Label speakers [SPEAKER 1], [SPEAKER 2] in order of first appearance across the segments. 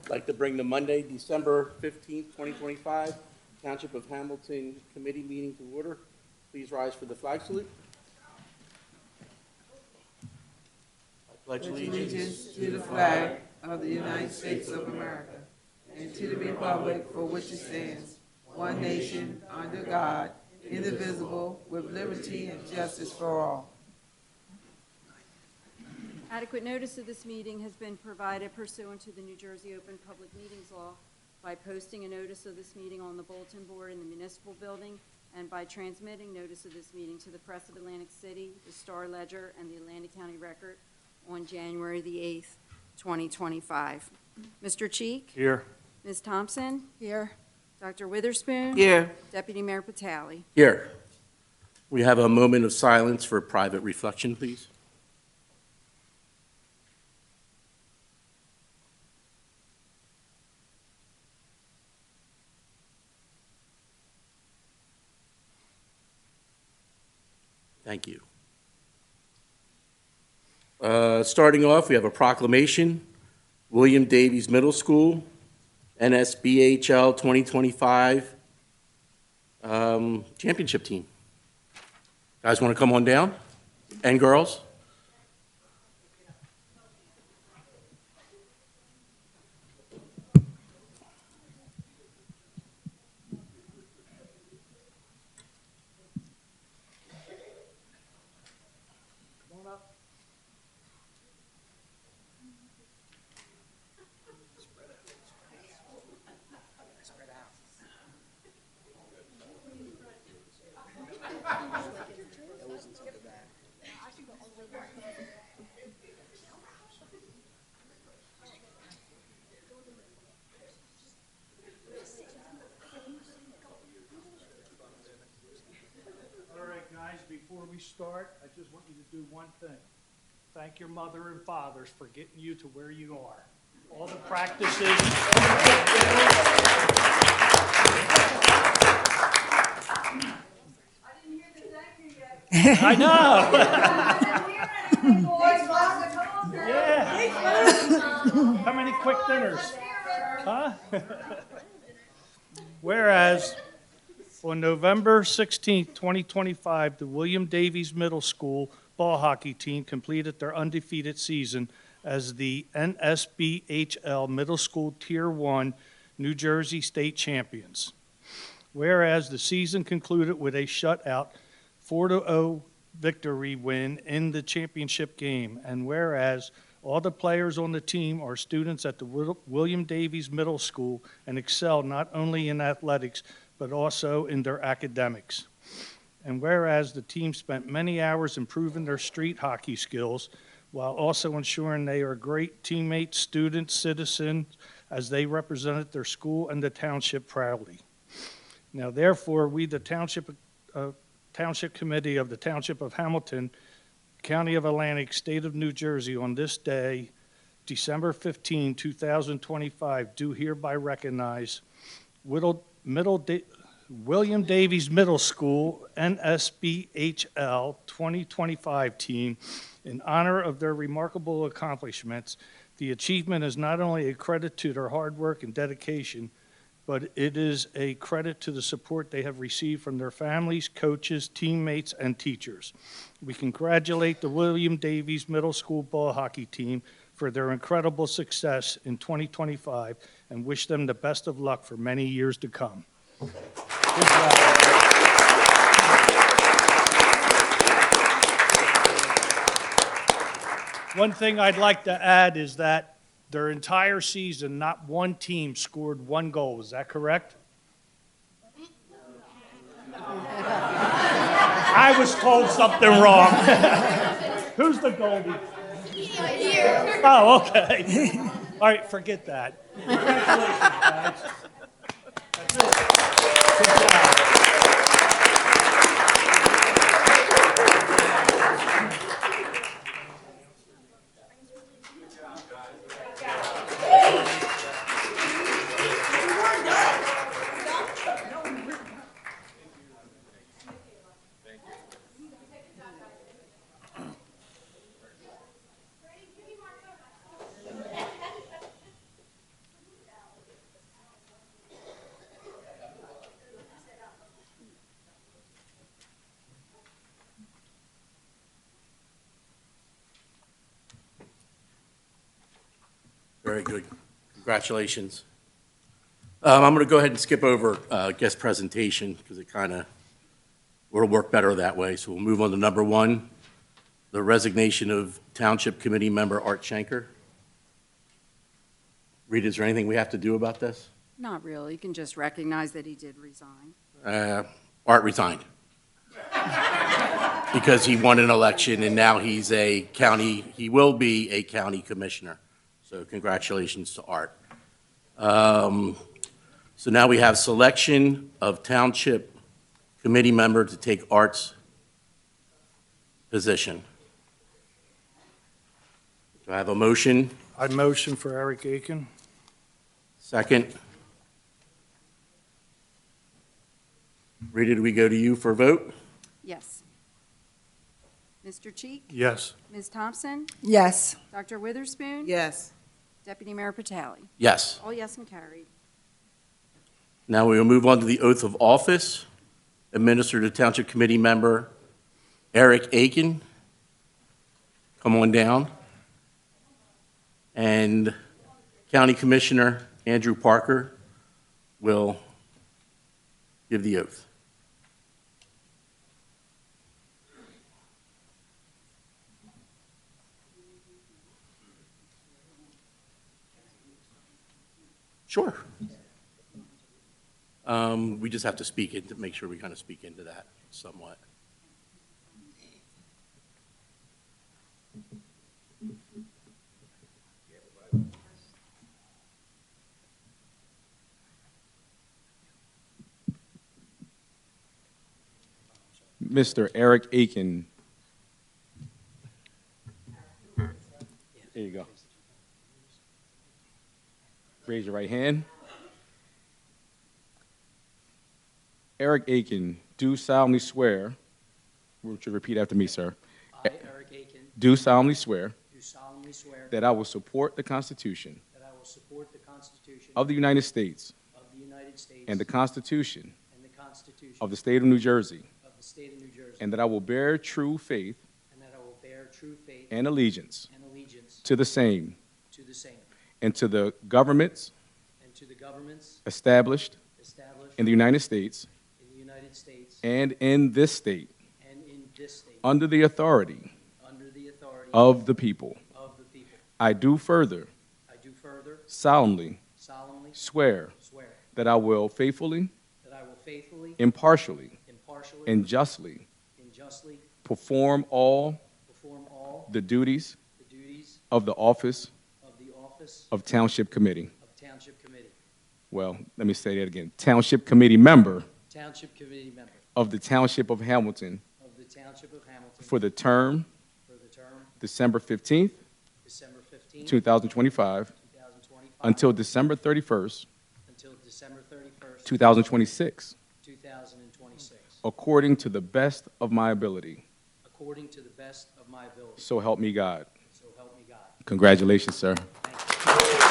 [SPEAKER 1] I'd like to bring the Monday, December 15th, 2025 Township of Hamilton Committee meeting to order. Please rise for the flag salute. I pledge
[SPEAKER 2] Allegiance to the flag of the United States of America and to the republic for which it stands, one nation, under God, indivisible, with liberty and justice for all.
[SPEAKER 3] Adequate notice of this meeting has been provided pursuant to the New Jersey Open Public Meetings Law by posting a notice of this meeting on the bulletin board in the municipal building and by transmitting notice of this meeting to the Press of Atlantic City, the Star Ledger, and the Atlantic County Record on January the 8th, 2025. Mr. Cheek?
[SPEAKER 4] Here.
[SPEAKER 3] Ms. Thompson? Here. Dr. Witherspoon?
[SPEAKER 2] Here.
[SPEAKER 3] Deputy Mayor Patali?
[SPEAKER 1] Here. We have a moment of silence for private reflection, please. Thank you. Starting off, we have a proclamation. William Davies Middle School, NSBHL 2025 championship team. Guys want to come on down? And girls?
[SPEAKER 4] Before we start, I just want you to do one thing. Thank your mother and fathers for getting you to where you are. All the practices. I
[SPEAKER 3] didn't hear the thank you yet.
[SPEAKER 4] I know.
[SPEAKER 3] Yeah.
[SPEAKER 4] How many quick dinners? Huh? Whereas on November 16, 2025, the William Davies Middle School ball hockey team completed their undefeated season as the NSBHL Middle School Tier 1 New Jersey State Champions. Whereas the season concluded with a shutout 4-0 victory win in the championship game, and whereas all the players on the team are students at the William Davies Middle School and excel not only in athletics, but also in their academics. And whereas the team spent many hours improving their street hockey skills, while also ensuring they are great teammates, students, citizens, as they represented their school and the township proudly. Now, therefore, we, the Township Committee of the Township of Hamilton, County of Atlantic, State of New Jersey, on this day, December 15, 2025, do hereby recognize William Davies Middle School NSBHL 2025 team in honor of their remarkable accomplishments. The achievement is not only a credit to their hard work and dedication, but it is a credit to the support they have received from their families, coaches, teammates, and teachers. We congratulate the William Davies Middle School ball hockey team for their incredible success in 2025 and wish them the best of luck for many years to come. Good job. One thing I'd like to add is that their entire season, not one team scored one goal. Is that correct? I was told something wrong. Who's the goalie? Here. Oh, okay. All right, forget that. Congratulations, guys. That's it. Good job.
[SPEAKER 1] Very good. Congratulations. I'm going to go ahead and skip over guest presentation because it kind of will work better that way. So we'll move on to number 1, the resignation of Township Committee member Art Schenker. Rita, is there anything we have to do about this?
[SPEAKER 3] Not really. You can just recognize that he did resign.
[SPEAKER 1] Art resigned because he won an election and now he will be a county commissioner. So congratulations to Art. So now we have selection of Township Committee member to take Art's position. Do I have a motion?
[SPEAKER 4] I motion for Eric Aiken.
[SPEAKER 1] Second? Rita, do we go to you for a vote?
[SPEAKER 3] Yes. Mr. Cheek?
[SPEAKER 4] Yes.
[SPEAKER 3] Ms. Thompson?
[SPEAKER 2] Yes.
[SPEAKER 3] Dr. Witherspoon?
[SPEAKER 2] Yes.
[SPEAKER 3] Deputy Mayor Patali?
[SPEAKER 1] Yes.
[SPEAKER 3] All yes and carried.
[SPEAKER 1] Now we will move on to the oath of office. Administer to Township Committee member Eric Aiken. Come on down. And County Commissioner Andrew Parker will give the oath. Sure. We just have to speak it to make sure we kind of speak into that somewhat.
[SPEAKER 5] Mr. Eric Aiken. There you go. Raise your right hand. Eric Aiken, do solemnly swear, would you repeat after me, sir?
[SPEAKER 6] I, Eric Aiken,
[SPEAKER 5] Do solemnly swear
[SPEAKER 6] do solemnly swear
[SPEAKER 5] that I will support the Constitution
[SPEAKER 6] that I will support the Constitution
[SPEAKER 5] of the United States
[SPEAKER 6] of the United States
[SPEAKER 5] and the Constitution
[SPEAKER 6] and the Constitution
[SPEAKER 5] of the State of New Jersey,
[SPEAKER 6] of the State of New Jersey,
[SPEAKER 5] and that I will bear true faith
[SPEAKER 6] and that I will bear true faith
[SPEAKER 5] and allegiance
[SPEAKER 6] and allegiance
[SPEAKER 5] to the same
[SPEAKER 6] to the same
[SPEAKER 5] and to the governments
[SPEAKER 6] and to the governments
[SPEAKER 5] established
[SPEAKER 6] established
[SPEAKER 5] in the United States
[SPEAKER 6] in the United States
[SPEAKER 5] and in this state
[SPEAKER 6] and in this state
[SPEAKER 5] under the authority
[SPEAKER 6] under the authority
[SPEAKER 5] of the people.
[SPEAKER 6] of the people.
[SPEAKER 5] I do further
[SPEAKER 6] I do further
[SPEAKER 5] solemnly
[SPEAKER 6] solemnly
[SPEAKER 5] swear
[SPEAKER 6] swear
[SPEAKER 5] that I will faithfully,
[SPEAKER 6] that I will faithfully,
[SPEAKER 5] impartially,
[SPEAKER 6] impartially,
[SPEAKER 5] and justly
[SPEAKER 6] and justly
[SPEAKER 5] perform all
[SPEAKER 6] perform all
[SPEAKER 5] the duties
[SPEAKER 6] the duties
[SPEAKER 5] of the office
[SPEAKER 6] of the office
[SPEAKER 5] of Township Committee.
[SPEAKER 6] of Township Committee.
[SPEAKER 5] Well, let me say that again. Township Committee member
[SPEAKER 6] Township Committee member
[SPEAKER 5] of the Township of Hamilton
[SPEAKER 6] of the Township of Hamilton
[SPEAKER 5] for the term
[SPEAKER 6] for the term
[SPEAKER 5] December 15th,
[SPEAKER 6] December 15,
[SPEAKER 5] 2025
[SPEAKER 6] 2025
[SPEAKER 5] until December 31st,
[SPEAKER 6] until December 31st,
[SPEAKER 5] 2026,
[SPEAKER 6] 2026,
[SPEAKER 5] according to the best of my ability.
[SPEAKER 6] according to the best of my ability.
[SPEAKER 5] So help me God.
[SPEAKER 6] So help me God.
[SPEAKER 5] Congratulations, sir.
[SPEAKER 6] Thank you.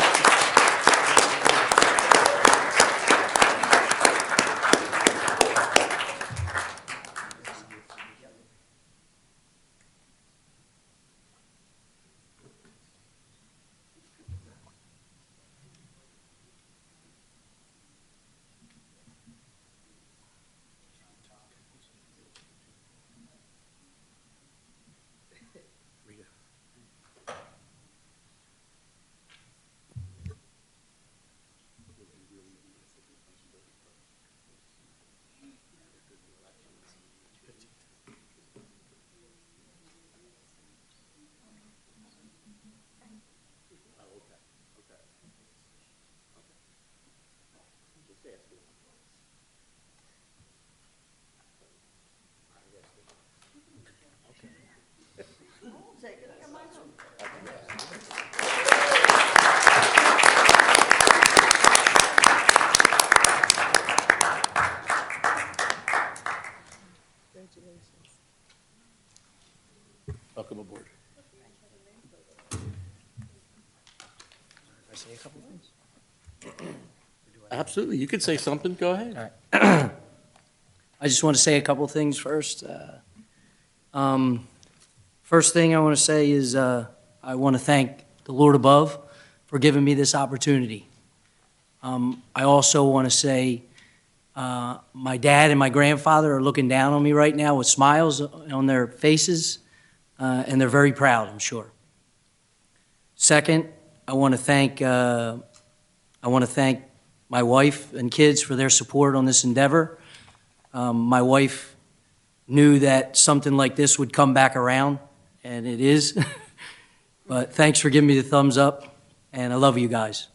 [SPEAKER 1] Welcome aboard.
[SPEAKER 6] I say a couple things?
[SPEAKER 1] Absolutely. You could say something. Go ahead.
[SPEAKER 6] I just want to say a couple things first. First thing I want to say is I want to thank the Lord above for giving me this opportunity. I also want to say my dad and my grandfather are looking down on me right now with smiles on their faces, and they're very proud, I'm sure. Second, I want to thank my wife and kids for their support on this endeavor. My wife knew that something like this would come back around, and it is. But thanks for giving me the thumbs up, and I love you guys.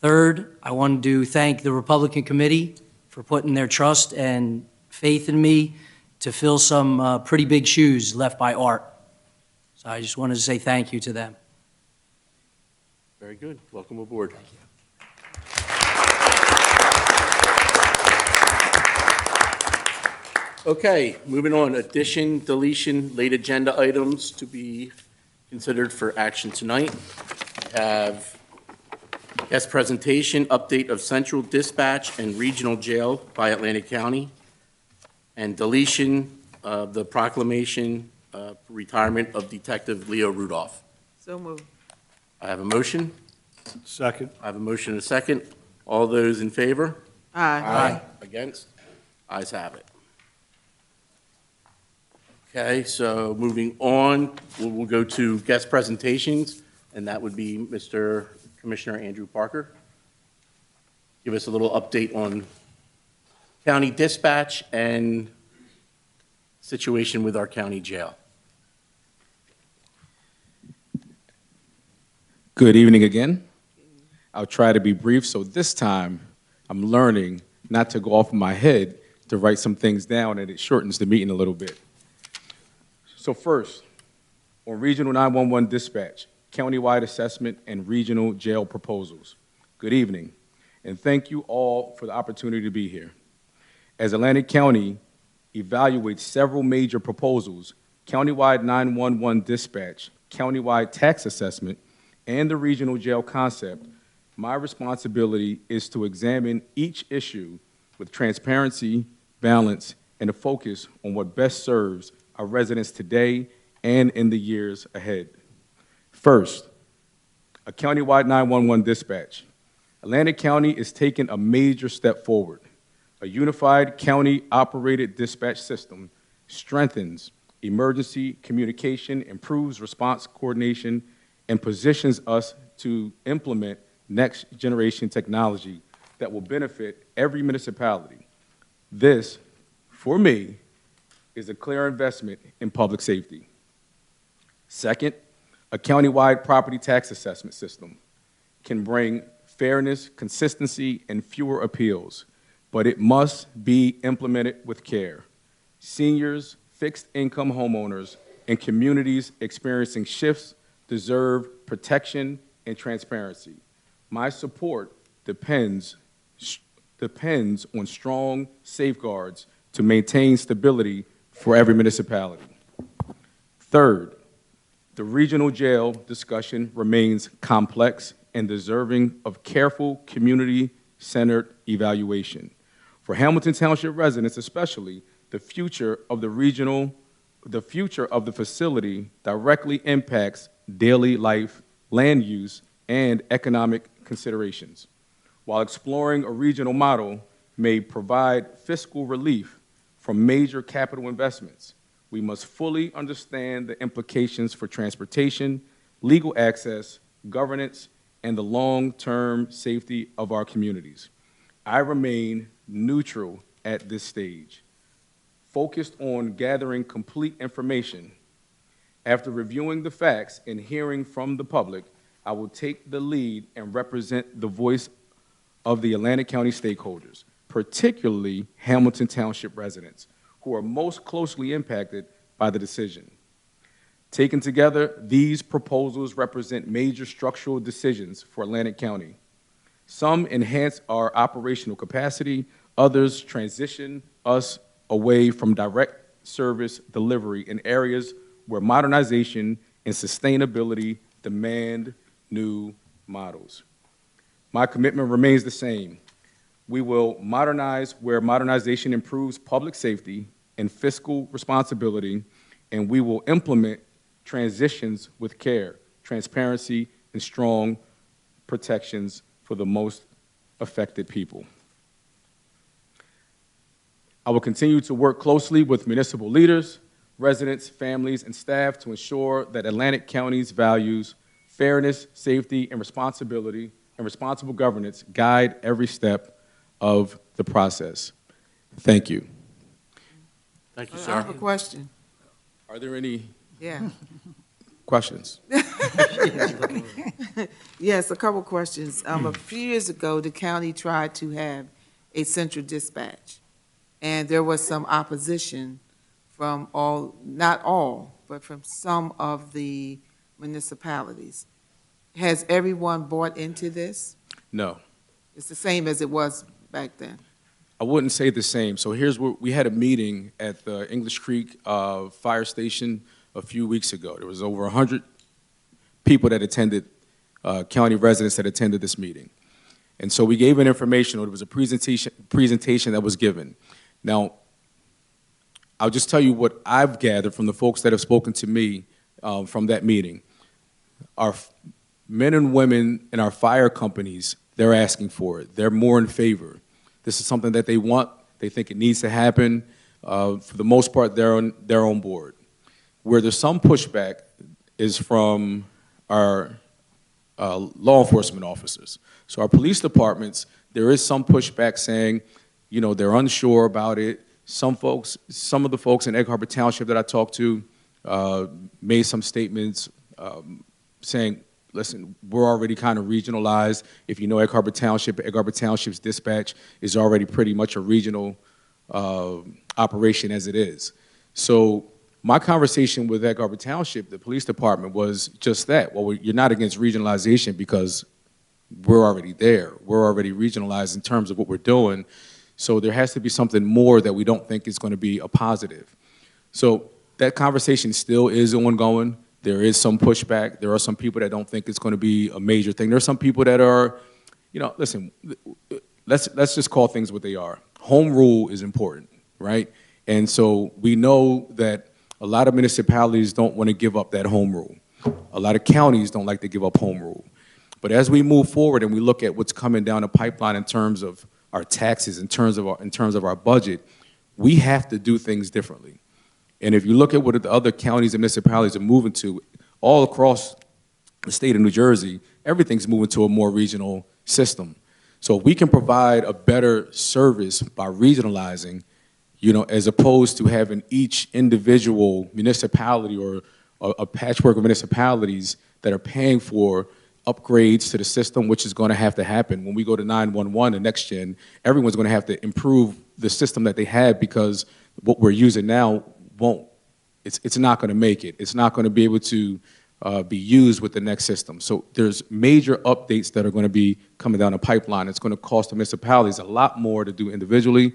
[SPEAKER 6] Third, I wanted to thank the Republican Committee for putting their trust and faith in me to fill some pretty big shoes left by Art. So I just wanted to say thank you to them.
[SPEAKER 1] Very good. Welcome aboard. Okay, moving on. Addition, deletion, late agenda items to be considered for action tonight. We have guest presentation, update of Central Dispatch and Regional Jail by Atlantic County, and deletion of the proclamation retirement of Detective Leo Rudolph.
[SPEAKER 2] So moved.
[SPEAKER 1] I have a motion.
[SPEAKER 4] Second.
[SPEAKER 1] I have a motion and a second. All those in favor?
[SPEAKER 2] Aye.
[SPEAKER 1] Against? Ayes have it. Okay, so moving on, we'll go to guest presentations, and that would be Mr. Commissioner Andrew Parker. Give us a little update on county dispatch and situation with our county jail.
[SPEAKER 5] Good evening again. I'll try to be brief, so this time I'm learning not to go off in my head to write some things down, and it shortens the meeting a little bit. So first, on Regional 911 Dispatch, countywide assessment and regional jail proposals. Good evening, and thank you all for the opportunity to be here. As Atlantic County evaluates several major proposals, countywide 911 dispatch, countywide tax assessment, and the regional jail concept, my responsibility is to examine each issue with transparency, balance, and a focus on what best serves our residents today and in the years ahead. First, a countywide 911 dispatch. Atlantic County is taking a major step forward. A unified county-operated dispatch system strengthens emergency communication, improves response coordination, and positions us to implement next-generation technology that will benefit every municipality. This, for me, is a clear investment in public safety. Second, a countywide property tax assessment system can bring fairness, consistency, and fewer appeals, but it must be implemented with care. Seniors, fixed-income homeowners, and communities experiencing shifts deserve protection and transparency. My support depends on strong safeguards to maintain stability for every municipality. Third, the regional jail discussion remains complex and deserving of careful community-centered evaluation. For Hamilton Township residents especially, the future of the facility directly impacts daily life, land use, and economic considerations. While exploring a regional model may provide fiscal relief from major capital investments, we must fully understand the implications for transportation, legal access, governance, and the long-term safety of our communities. I remain neutral at this stage, focused on gathering complete information. After reviewing the facts and hearing from the public, I will take the lead and represent the voice of the Atlantic County stakeholders, particularly Hamilton Township residents, who are most closely impacted by the decision. Taken together, these proposals represent major structural decisions for Atlantic County. Some enhance our operational capacity, others transition us away from direct service delivery in areas where modernization and sustainability demand new models. My commitment remains the same. We will modernize where modernization improves public safety and fiscal responsibility, and we will implement transitions with care, transparency, and strong protections for the most affected people. I will continue to work closely with municipal leaders, residents, families, and staff to ensure that Atlantic County's values, fairness, safety, and responsibility and responsible governance guide every step of the process. Thank you.
[SPEAKER 1] Thank you,
[SPEAKER 2] I
[SPEAKER 1] sir.
[SPEAKER 2] have a question.
[SPEAKER 5] Are there any
[SPEAKER 2] Yeah.
[SPEAKER 5] questions?
[SPEAKER 2] Yes, a couple questions. A few years ago, the county tried to have a central dispatch, and there was some opposition from all, not all, but from some of the municipalities. Has everyone bought into this?
[SPEAKER 5] No.
[SPEAKER 2] It's the same as it was back then.
[SPEAKER 5] I wouldn't say the same. So here's where we had a meeting at the English Creek Fire Station a few weeks ago. There was over 100 people that attended, county residents that attended this meeting. And so we gave an information, or there was a presentation that was given. Now, I'll just tell you what I've gathered from the folks that have spoken to me from that meeting. Our men and women in our fire companies, they're asking for it. They're more in favor. This is something that they want. They think it needs to happen. For the most part, they're on board. Where there's some pushback is from our law enforcement officers. So our police departments, there is some pushback saying, you know, they're unsure about it. Some of the folks in Egg Harbor Township that I talked to made some statements saying, listen, we're already kind of regionalized. If you know Egg Harbor Township's dispatch is already pretty much a regional operation as it is. So my conversation with Egg Harbor Township, the police department, was just that. Well, you're not against regionalization because we're already there. We're already regionalized in terms of what we're doing. So there has to be something more that we don't think is going to be a positive. So that conversation still is ongoing. There is some pushback. There are some people that don't think it's going to be a major thing. There are some people that are, you know, listen, let's just call things what they are. Home rule is important, right? And so we know that a lot of municipalities don't want to give up that home rule. A lot of counties don't like to give up home rule. But as we move forward and we look at what's coming down the pipeline in terms of our taxes, in terms of our budget, we have to do things differently. And if you look at what the other counties and municipalities are moving to, all across the state of New Jersey, everything's moving to a more regional system. So if we can provide a better service by regionalizing, you know, as opposed to having each individual municipality or a patchwork of municipalities that are paying for upgrades to the system, which is going to have to happen. When we go to 911 and next gen, everyone's going to have to improve the system that they have because what we're using now it's not going to make it. It's not going to be able to be used with the next system. So there's major updates that are going to be coming down the pipeline. It's going to cost the municipalities a lot more to do individually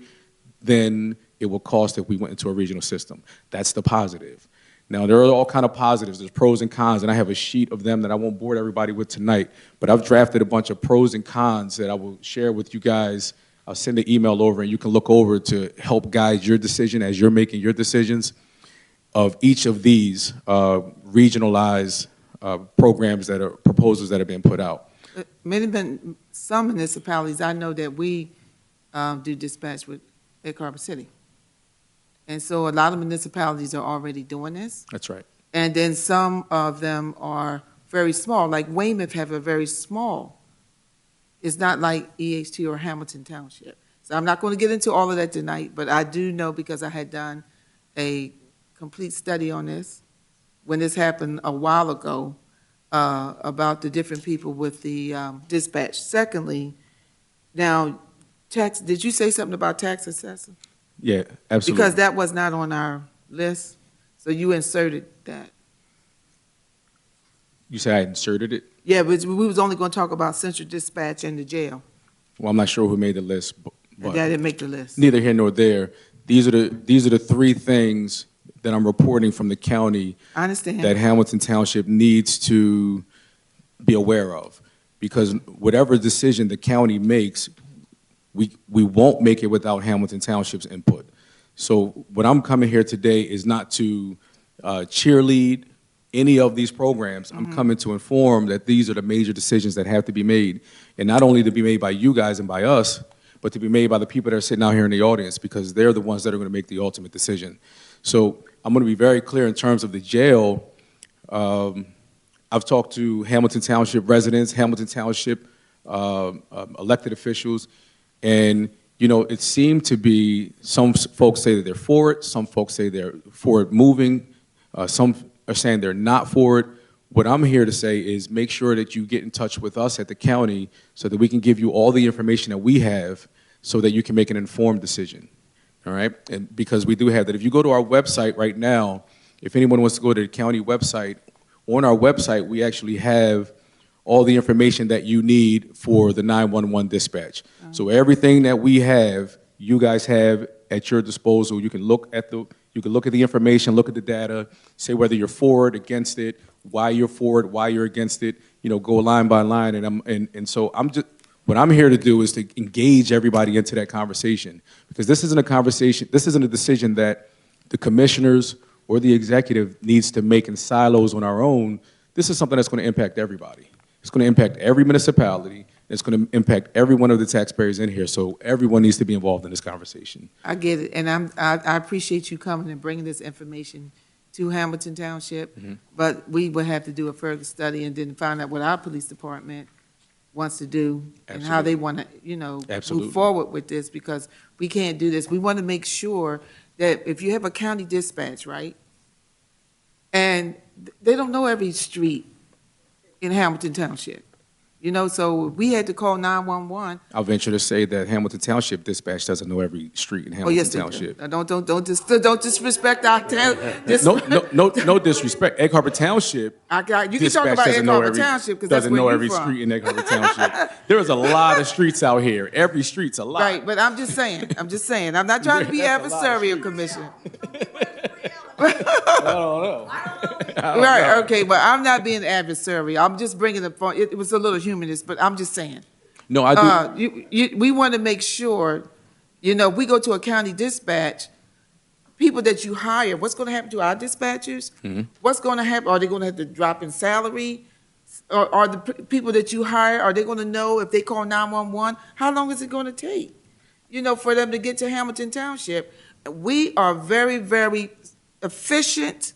[SPEAKER 5] than it will cost if we went into a regional system. That's the positive. Now, there are all kind of positives. There's pros and cons, and I have a sheet of them that I won't bore everybody with tonight, but I've drafted a bunch of pros and cons that I will share with you guys. I'll send an email over, and you can look over to help guide your decision as you're making your decisions of each of these regionalized programs that are proposals that have been put out.
[SPEAKER 2] Some municipalities, I know that we do dispatch with Egg Harbor City. And so a lot of municipalities are already doing this.
[SPEAKER 5] That's right.
[SPEAKER 2] And then some of them are very small, like Weymouth have a very small. It's not like EHT or Hamilton Township. So I'm not going to get into all of that tonight, but I do know because I had done a complete study on this when this happened a while ago about the different people with the dispatch. Secondly, now, did you say something about tax assessor?
[SPEAKER 5] Yeah, absolutely.
[SPEAKER 2] Because that was not on our list, so you inserted that.
[SPEAKER 5] You say I inserted it?
[SPEAKER 2] Yeah, but we was only going to talk about central dispatch and the jail.
[SPEAKER 5] Well, I'm not sure who made the list, but
[SPEAKER 2] That didn't make the list.
[SPEAKER 5] neither here nor there. These are the three things that I'm reporting from the county
[SPEAKER 2] I understand.
[SPEAKER 5] that Hamilton Township needs to be aware of. Because whatever decision the county makes, we won't make it without Hamilton Township's input. So what I'm coming here today is not to cheerlead any of these programs, I'm coming to inform that these are the major decisions that have to be made. And not only to be made by you guys and by us, but to be made by the people that are sitting out here in the audience, because they're the ones that are going to make the ultimate decision. So I'm going to be very clear in terms of the jail. I've talked to Hamilton Township residents, Hamilton Township elected officials, and it seemed to be some folks say that they're for it, some folks say they're for it moving, some are saying they're not for it. What I'm here to say is make sure that you get in touch with us at the county so that we can give you all the information that we have so that you can make an informed decision, all right? And because we do have that. If you go to our website right now, if anyone wants to go to the county website, on our website, we actually have all the information that you need for the 911 dispatch. So everything that we have, you guys have at your disposal. You can look at the information, look at the data, say whether you're for it, against it, why you're for it, why you're against it. Go line by line. And so what I'm here to do is to engage everybody into that conversation, because this isn't a conversation. This isn't a decision that the commissioners or the executive needs to make in silos on our own. This is something that's going to impact everybody. It's going to impact every municipality. It's going to impact every one of the taxpayers in here. So everyone needs to be involved in this conversation.
[SPEAKER 2] I get it, and I appreciate you coming and bringing this information to Hamilton Township, but we will have to do a further study and then find out what our police department wants to do and how they want to,
[SPEAKER 5] Absolutely.
[SPEAKER 2] move forward with this, because we can't do this. We want to make sure that if you have a county dispatch, right, and they don't know every street in Hamilton Township, so we had to call 911.
[SPEAKER 5] I'll venture to say that Hamilton Township dispatch doesn't know every street in Hamilton
[SPEAKER 2] Yes,
[SPEAKER 5] Township.
[SPEAKER 2] they do. Don't disrespect our town.
[SPEAKER 5] No disrespect. Egg Harbor Township
[SPEAKER 2] You can talk
[SPEAKER 5] dispatch
[SPEAKER 2] about
[SPEAKER 5] doesn't
[SPEAKER 2] Egg
[SPEAKER 5] know
[SPEAKER 2] Harbor
[SPEAKER 5] every
[SPEAKER 2] Township because that's
[SPEAKER 5] doesn't
[SPEAKER 2] where
[SPEAKER 5] know
[SPEAKER 2] you're
[SPEAKER 5] every
[SPEAKER 2] from.
[SPEAKER 5] street in Egg Harbor Township. There is a lot of streets out here. Every street's a lot.
[SPEAKER 2] Right, but I'm just saying. I'm not trying to be adversarial, Commissioner.
[SPEAKER 5] I don't know.
[SPEAKER 2] Right, okay, but I'm not being adversarial. I'm just bringing it for, it was a little humanist, but I'm just saying.
[SPEAKER 5] No, I do.
[SPEAKER 2] We want to make sure, we go to a county dispatch, people that you hire, what's going to happen to our dispatchers? What's going to happen? Are they going to have to drop in salary? Or are the people that you hire, are they going to know if they call 911? How long is it going to take, for them to get to Hamilton Township? We are very, very efficient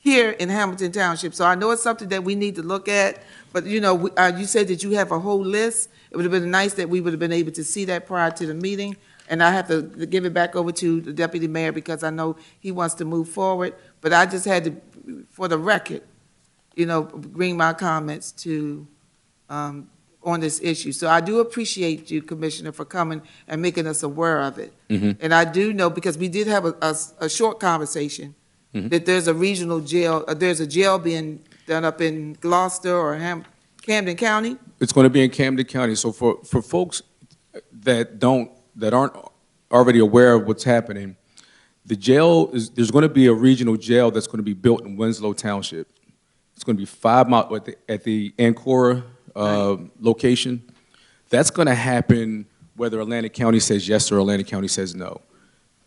[SPEAKER 2] here in Hamilton Township. So I know it's something that we need to look at, but you said that you have a whole list. It would have been nice that we would have been able to see that prior to the meeting. And I have to give it back over to the deputy mayor because I know he wants to move forward. But I just had to, for the record, bring my comments to, on this issue. So I do appreciate you, Commissioner, for coming and making us aware of it. And I do know, because we did have a short conversation, that there's a regional jail, there's a jail being done up in Gloucester or Camden County.
[SPEAKER 5] It's going to be in Camden County. So for folks that aren't already aware of what's happening, there's going to be a regional jail that's going to be built in Winslow Township. It's going to be 5 miles at the Ancora location. That's going to happen whether Atlantic County says yes or Atlantic County says no.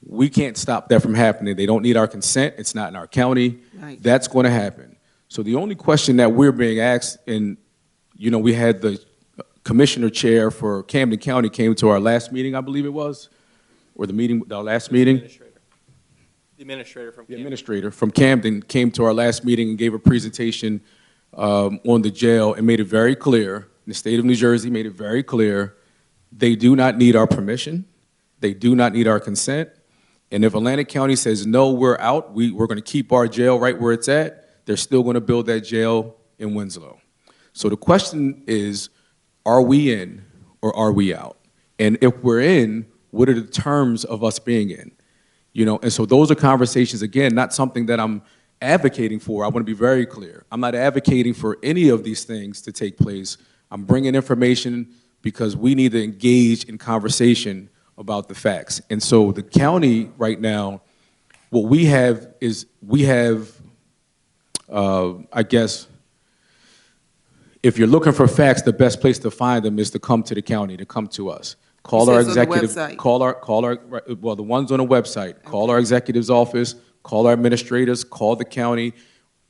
[SPEAKER 5] We can't stop that from happening. They don't need our consent. It's not in our county.
[SPEAKER 2] Right.
[SPEAKER 5] That's going to happen. So the only question that we're being asked, and we had the commissioner chair for Camden County came to our last meeting, I believe it was, or our last meeting.
[SPEAKER 7] The administrator from
[SPEAKER 5] The
[SPEAKER 7] Camden.
[SPEAKER 5] administrator from Camden came to our last meeting and gave a presentation on the jail and made it very clear, the state of New Jersey made it very clear, they do not need our permission, they do not need our consent, and if Atlantic County says, no, we're out, we're going to keep our jail right where it's at, they're still going to build that jail in Winslow. So the question is, are we in or are we out? And if we're in, what are the terms of us being in? And so those are conversations, again, not something that I'm advocating for. I want to be very clear. I'm not advocating for any of these things to take place. I'm bringing information because we need to engage in conversation about the facts. And so the county right now, what we have is I guess, if you're looking for facts, the best place to find them is to come to the county, to come to us. Call our executive, the ones on the website, call our executive's office, call our administrators, call the county.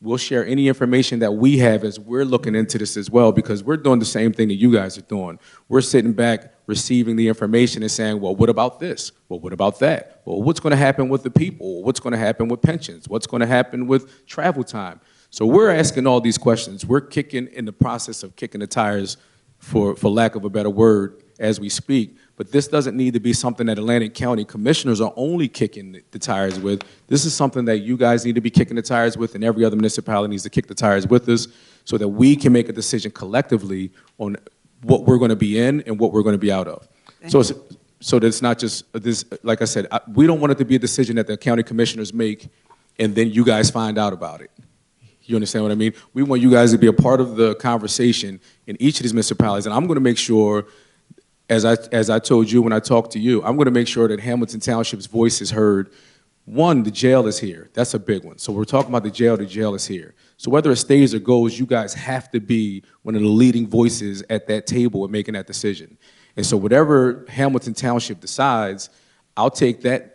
[SPEAKER 5] We'll share any information that we have as we're looking into this as well, because we're doing the same thing that you guys are doing. We're sitting back, receiving the information and saying, well, what about this? Well, what about that? Well, what's going to happen with the people? What's going to happen with pensions? What's going to happen with travel time? So we're asking all these questions. We're kicking in the process of kicking the tires, for lack of a better word, as we speak. But this doesn't need to be something that Atlantic County commissioners are only kicking the tires with. This is something that you guys need to be kicking the tires with, and every other municipality needs to kick the tires with us so that we can make a decision collectively on what we're going to be in and what we're going to be out of. So that it's not just this, like I said, we don't want it to be a decision that the county commissioners make and then you guys find out about it. You understand what I mean? We want you guys to be a part of the conversation in each of these municipalities, and I'm going to make sure, as I told you when I talked to you, I'm going to make sure that Hamilton Township's voice is heard. One, the jail is here. That's a big one. So we're talking about the jail is here. So whether it stays or goes, you guys have to be one of the leading voices at that table and making that decision. And so whatever Hamilton Township decides, I'll take that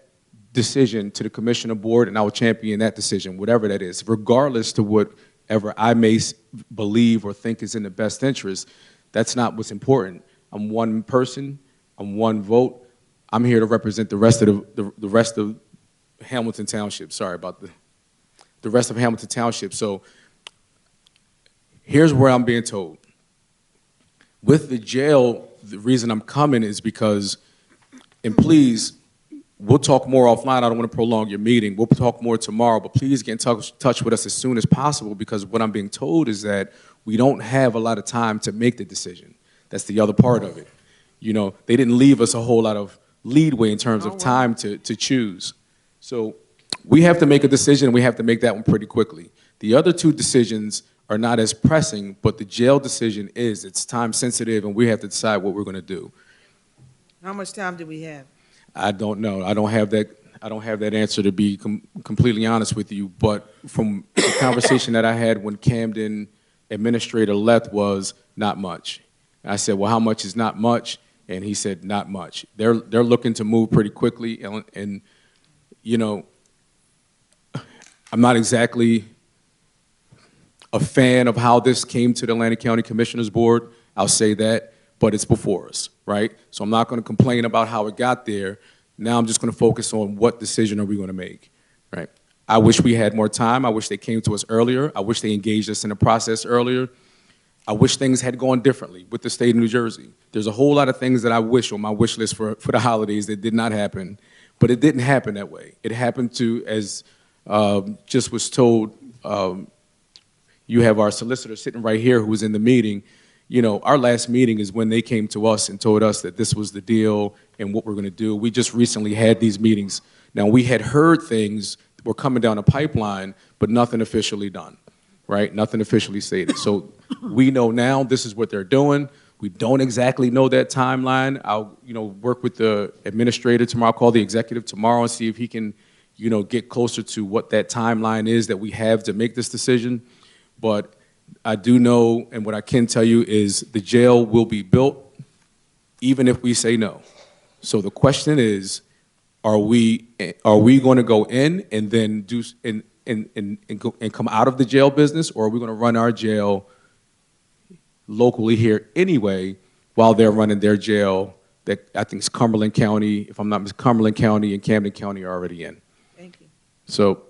[SPEAKER 5] decision to the commissioner board and I will champion that decision, whatever that is, regardless to whatever I may believe or think is in the best interest. That's not what's important. I'm one person, I'm one vote. I'm here to represent the rest of the rest of Hamilton Township. Sorry about the rest of Hamilton Township. So here's where I'm being told. With the jail, the reason I'm coming is because, and please, we'll talk more offline. I don't want to prolong your meeting. We'll talk more tomorrow, but please get in touch with us as soon as possible, because what I'm being told is that we don't have a lot of time to make the decision. That's the other part of it. You know, they didn't leave us a whole lot of leadway in terms of time to choose. So we have to make a decision, and we have to make that one pretty quickly. The other two decisions are not as pressing, but the jail decision is. It's time sensitive, and we have to decide what we're going to do.
[SPEAKER 2] How much time do we have?
[SPEAKER 5] I don't know. I don't have that answer, to be completely honest with you. But from the conversation that I had when Camden Administrator left was not much. And I said, well, how much is not much? And he said, not much. They're looking to move pretty quickly, and you know, I'm not exactly a fan of how this came to the Atlantic County Commissioners Board. I'll say that, but it's before us, right? So I'm not going to complain about how it got there. Now I'm just going to focus on what decision are we going to make, right? I wish we had more time. I wish they came to us earlier. I wish they engaged us in the process earlier. I wish things had gone differently with the state of New Jersey. There's a whole lot of things that I wish on my wish list for the holidays that did not happen, but it didn't happen that way. It happened to, as just was told, you have our solicitor sitting right here who was in the meeting. You know, our last meeting is when they came to us and told us that this was the deal and what we're going to do. We just recently had these meetings. Now, we had heard things that were coming down the pipeline, but nothing officially done, right? Nothing officially stated. So we know now this is what they're doing. We don't exactly know that timeline. I'll, work with the administrator tomorrow. I'll call the executive tomorrow and see if he can, get closer to what that timeline is that we have to make this decision. But I do know, and what I can tell you is the jail will be built even if we say no. So the question is, are we going to go in and then do and come out of the jail business, or are we going to run our jail locally here anyway while they're running their jail that I think is Cumberland County, if I'm not mistaken, Cumberland County and Camden County are already in.
[SPEAKER 2] Thank you.
[SPEAKER 5] So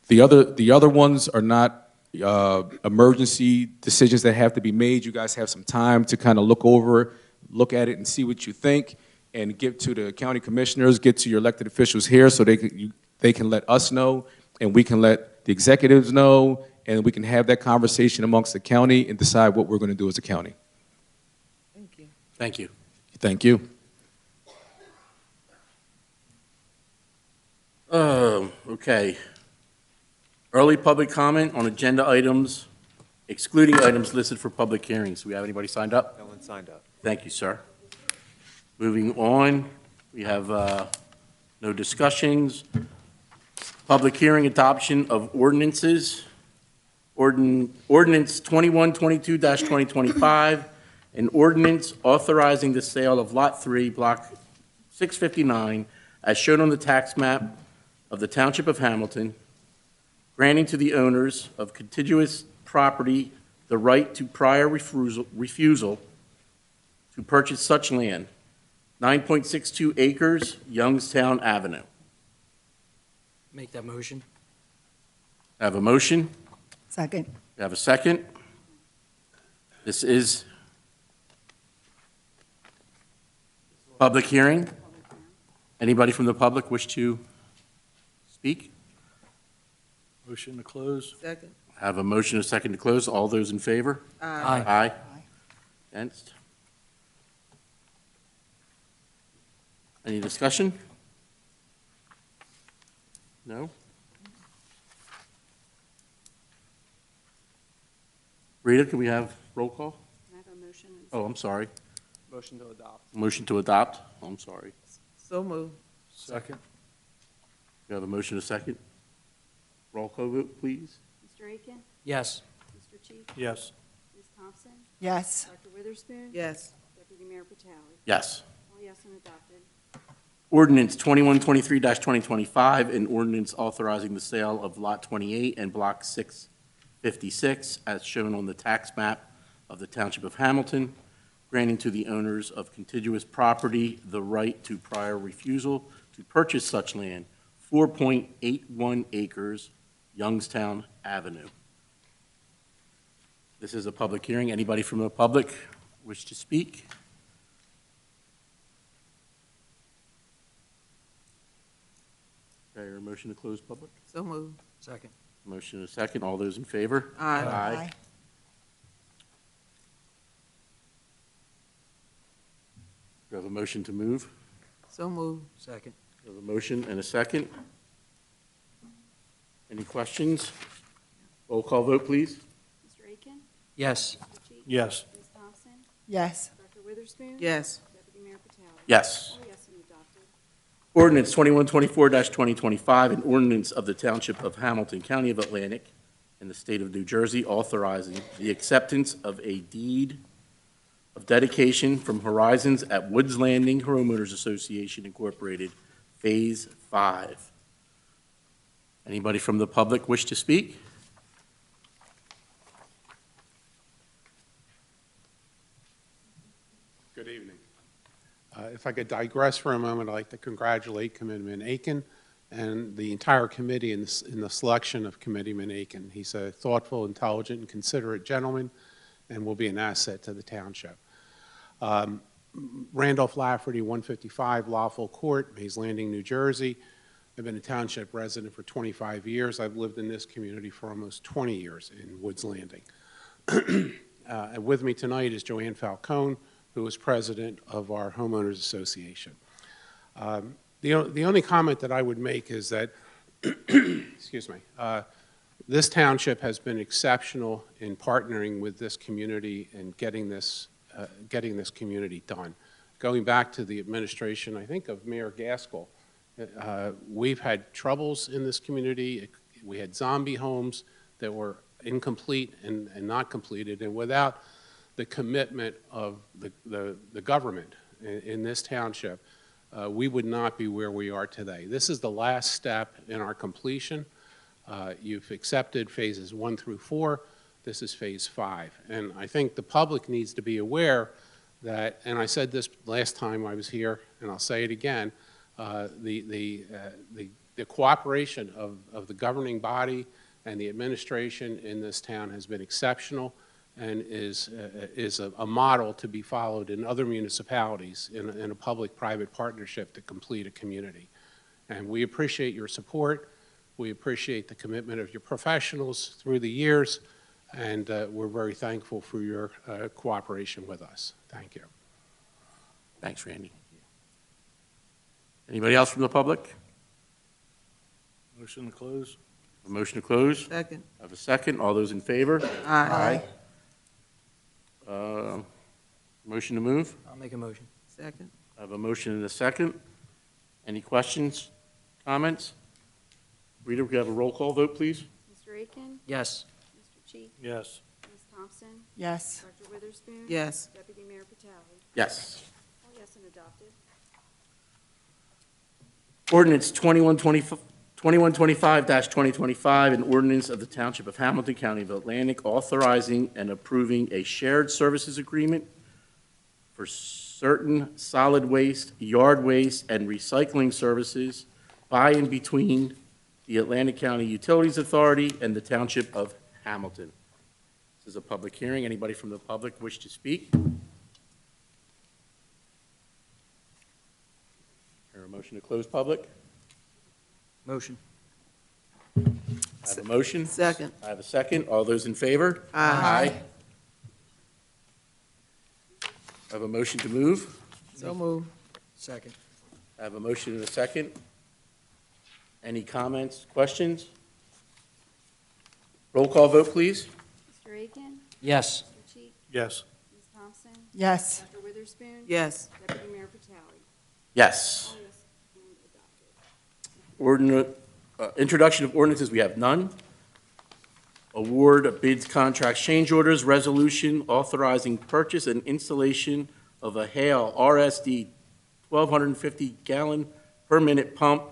[SPEAKER 5] the other ones are not emergency decisions that have to be made. You guys have some time to kind of look at it and see what you think, and get to the county commissioners, get to your elected officials here so they can let us know, and we can let the executives know, and we can have that conversation amongst the county and decide what we're going to do as a county.
[SPEAKER 2] Thank you.
[SPEAKER 1] Thank you.
[SPEAKER 5] Thank you.
[SPEAKER 1] Okay. Early public comment on agenda items, excluding items listed for public hearings. Do we have anybody signed up?
[SPEAKER 7] No one signed up.
[SPEAKER 1] Thank you, sir. Moving on, we have no discussions. Public hearing adoption of ordinances. Ordinance 2122-2025, an ordinance authorizing the sale of Lot 3, Block 659, as shown on the tax map of the Township of Hamilton, granting to the owners of contiguous property the right to prior refusal to purchase such land, 9.62 acres, Youngstown Avenue.
[SPEAKER 6] Make that motion.
[SPEAKER 1] I have a motion.
[SPEAKER 8] Second.
[SPEAKER 1] We have a second. This is public hearing. Anybody from the public wish to speak?
[SPEAKER 4] Motion to close.
[SPEAKER 2] Second.
[SPEAKER 1] I have a motion, a second to close. All those in favor?
[SPEAKER 6] Aye.
[SPEAKER 1] Aye. Against? Any discussion? No? Rita, can we have roll call?
[SPEAKER 3] Can I have a motion?
[SPEAKER 1] Oh, I'm sorry.
[SPEAKER 7] Motion to adopt.
[SPEAKER 1] Motion to adopt? Oh, I'm sorry.
[SPEAKER 2] So moved.
[SPEAKER 4] Second.
[SPEAKER 1] You have a motion, a second? Roll call vote, please.
[SPEAKER 3] Mr. Aiken?
[SPEAKER 6] Yes.
[SPEAKER 3] Mr. Cheek?
[SPEAKER 4] Yes.
[SPEAKER 3] Ms. Thompson?
[SPEAKER 8] Yes.
[SPEAKER 3] Dr. Witherspoon?
[SPEAKER 2] Yes.
[SPEAKER 3] Deputy Mayor Patali?
[SPEAKER 1] Yes.
[SPEAKER 3] All yes and adopted.
[SPEAKER 1] Ordinance 2123-2025, an ordinance authorizing the sale of Lot 28 and Block 656 as shown on the tax map of the Township of Hamilton, granting to the owners of contiguous property the right to prior refusal to purchase such land, 4.81 acres, Youngstown Avenue. This is a public hearing. Anybody from the public wish to speak? Okay, your motion to close public?
[SPEAKER 2] So moved.
[SPEAKER 6] Second.
[SPEAKER 1] Motion is second. All those in favor?
[SPEAKER 2] Aye.
[SPEAKER 1] We have a motion to move.
[SPEAKER 2] So moved.
[SPEAKER 6] Second.
[SPEAKER 1] We have a motion and a second. Any questions? Roll call vote, please.
[SPEAKER 3] Mr. Aiken?
[SPEAKER 6] Yes.
[SPEAKER 3] Mr. Cheek?
[SPEAKER 4] Yes.
[SPEAKER 3] Ms. Thompson?
[SPEAKER 8] Yes.
[SPEAKER 3] Dr. Witherspoon?
[SPEAKER 2] Yes.
[SPEAKER 3] Deputy Mayor Patali?
[SPEAKER 1] Yes.
[SPEAKER 3] All yes and adopted.
[SPEAKER 1] Ordinance 2124-2025, an ordinance of the Township of Hamilton, County of Atlantic, in the state of New Jersey, authorizing the acceptance of a deed of dedication from Horizons at Woods Landing Homeowners Association Incorporated, Phase 5. Anybody from the public wish to speak?
[SPEAKER 9] Good evening. If I could digress for a moment, I'd like to congratulate Committeeman Aiken and the entire committee in the selection of Committeeman Aiken. He's a thoughtful, intelligent, and considerate gentleman and will be an asset to the township. Randolph Lafferty, 155 Lawful Court, Mays Landing, New Jersey. I've been a township resident for 25 years. I've lived in this community for almost 20 years in Woods Landing. And with me tonight is Joanne Falcone, who is president of our homeowners association. The only comment that I would make is that, excuse me, this township has been exceptional in partnering with this community and getting this community done. Going back to the administration, I think, of Mayor Gaskell, we've had troubles in this community. We had zombie homes that were incomplete and not completed, and without the commitment of the government in this township, we would not be where we are today. This is the last step in our completion. You've accepted phases 1 through 4. This is phase 5. And I think the public needs to be aware that, and I said this last time I was here, and I'll say it again, the cooperation of the governing body and the administration in this town has been exceptional and is a model to be followed in other municipalities in a public-private partnership to complete a community. And we appreciate your support. We appreciate the commitment of your professionals through the years, and we're very thankful for your cooperation with us. Thank you.
[SPEAKER 1] Thanks, Randy. Anybody else from the public?
[SPEAKER 4] Motion to close.
[SPEAKER 1] A motion to close?
[SPEAKER 2] Second.
[SPEAKER 1] I have a second. All those in favor?
[SPEAKER 2] Aye.
[SPEAKER 1] Motion to move?
[SPEAKER 6] I'll make a motion.
[SPEAKER 2] Second.
[SPEAKER 1] I have a motion and a second. Any questions, comments? Rita, we have a roll call vote, please?
[SPEAKER 3] Mr. Aiken?
[SPEAKER 6] Yes.
[SPEAKER 3] Mr. Cheek?
[SPEAKER 4] Yes.
[SPEAKER 3] Ms. Thompson?
[SPEAKER 8] Yes.
[SPEAKER 3] Dr. Witherspoon?
[SPEAKER 2] Yes.
[SPEAKER 3] Deputy Mayor Patali?
[SPEAKER 1] Yes.
[SPEAKER 3] All yes and adopted.
[SPEAKER 1] Ordinance 2125-2025, an ordinance of the Township of Hamilton, County of Atlantic, authorizing and approving a shared services agreement for certain solid waste, yard waste, and recycling services by and between the Atlantic County Utilities Authority and the Township of Hamilton. This is a public hearing. Anybody from the public wish to speak? Hear a motion to close public?
[SPEAKER 6] Motion.
[SPEAKER 1] I have a motion.
[SPEAKER 2] Second.
[SPEAKER 1] I have a second. All those in favor?
[SPEAKER 2] Aye.
[SPEAKER 1] I have a motion to move.
[SPEAKER 2] So move.
[SPEAKER 6] Second.
[SPEAKER 1] I have a motion and a second. Any comments, questions? Roll call vote, please.
[SPEAKER 3] Mr. Aiken?
[SPEAKER 6] Yes.
[SPEAKER 3] Mr. Cheek?
[SPEAKER 4] Yes.
[SPEAKER 3] Ms. Thompson?
[SPEAKER 8] Yes.
[SPEAKER 3] Dr. Witherspoon?
[SPEAKER 2] Yes.
[SPEAKER 3] Deputy Mayor Vitale?
[SPEAKER 1] Yes.
[SPEAKER 3] All yes and adopted.
[SPEAKER 1] Introduction of ordinances, we have none. Award of bids, contracts, change orders, resolution authorizing purchase and installation of a Hale RSD 1,250-gallon per minute pump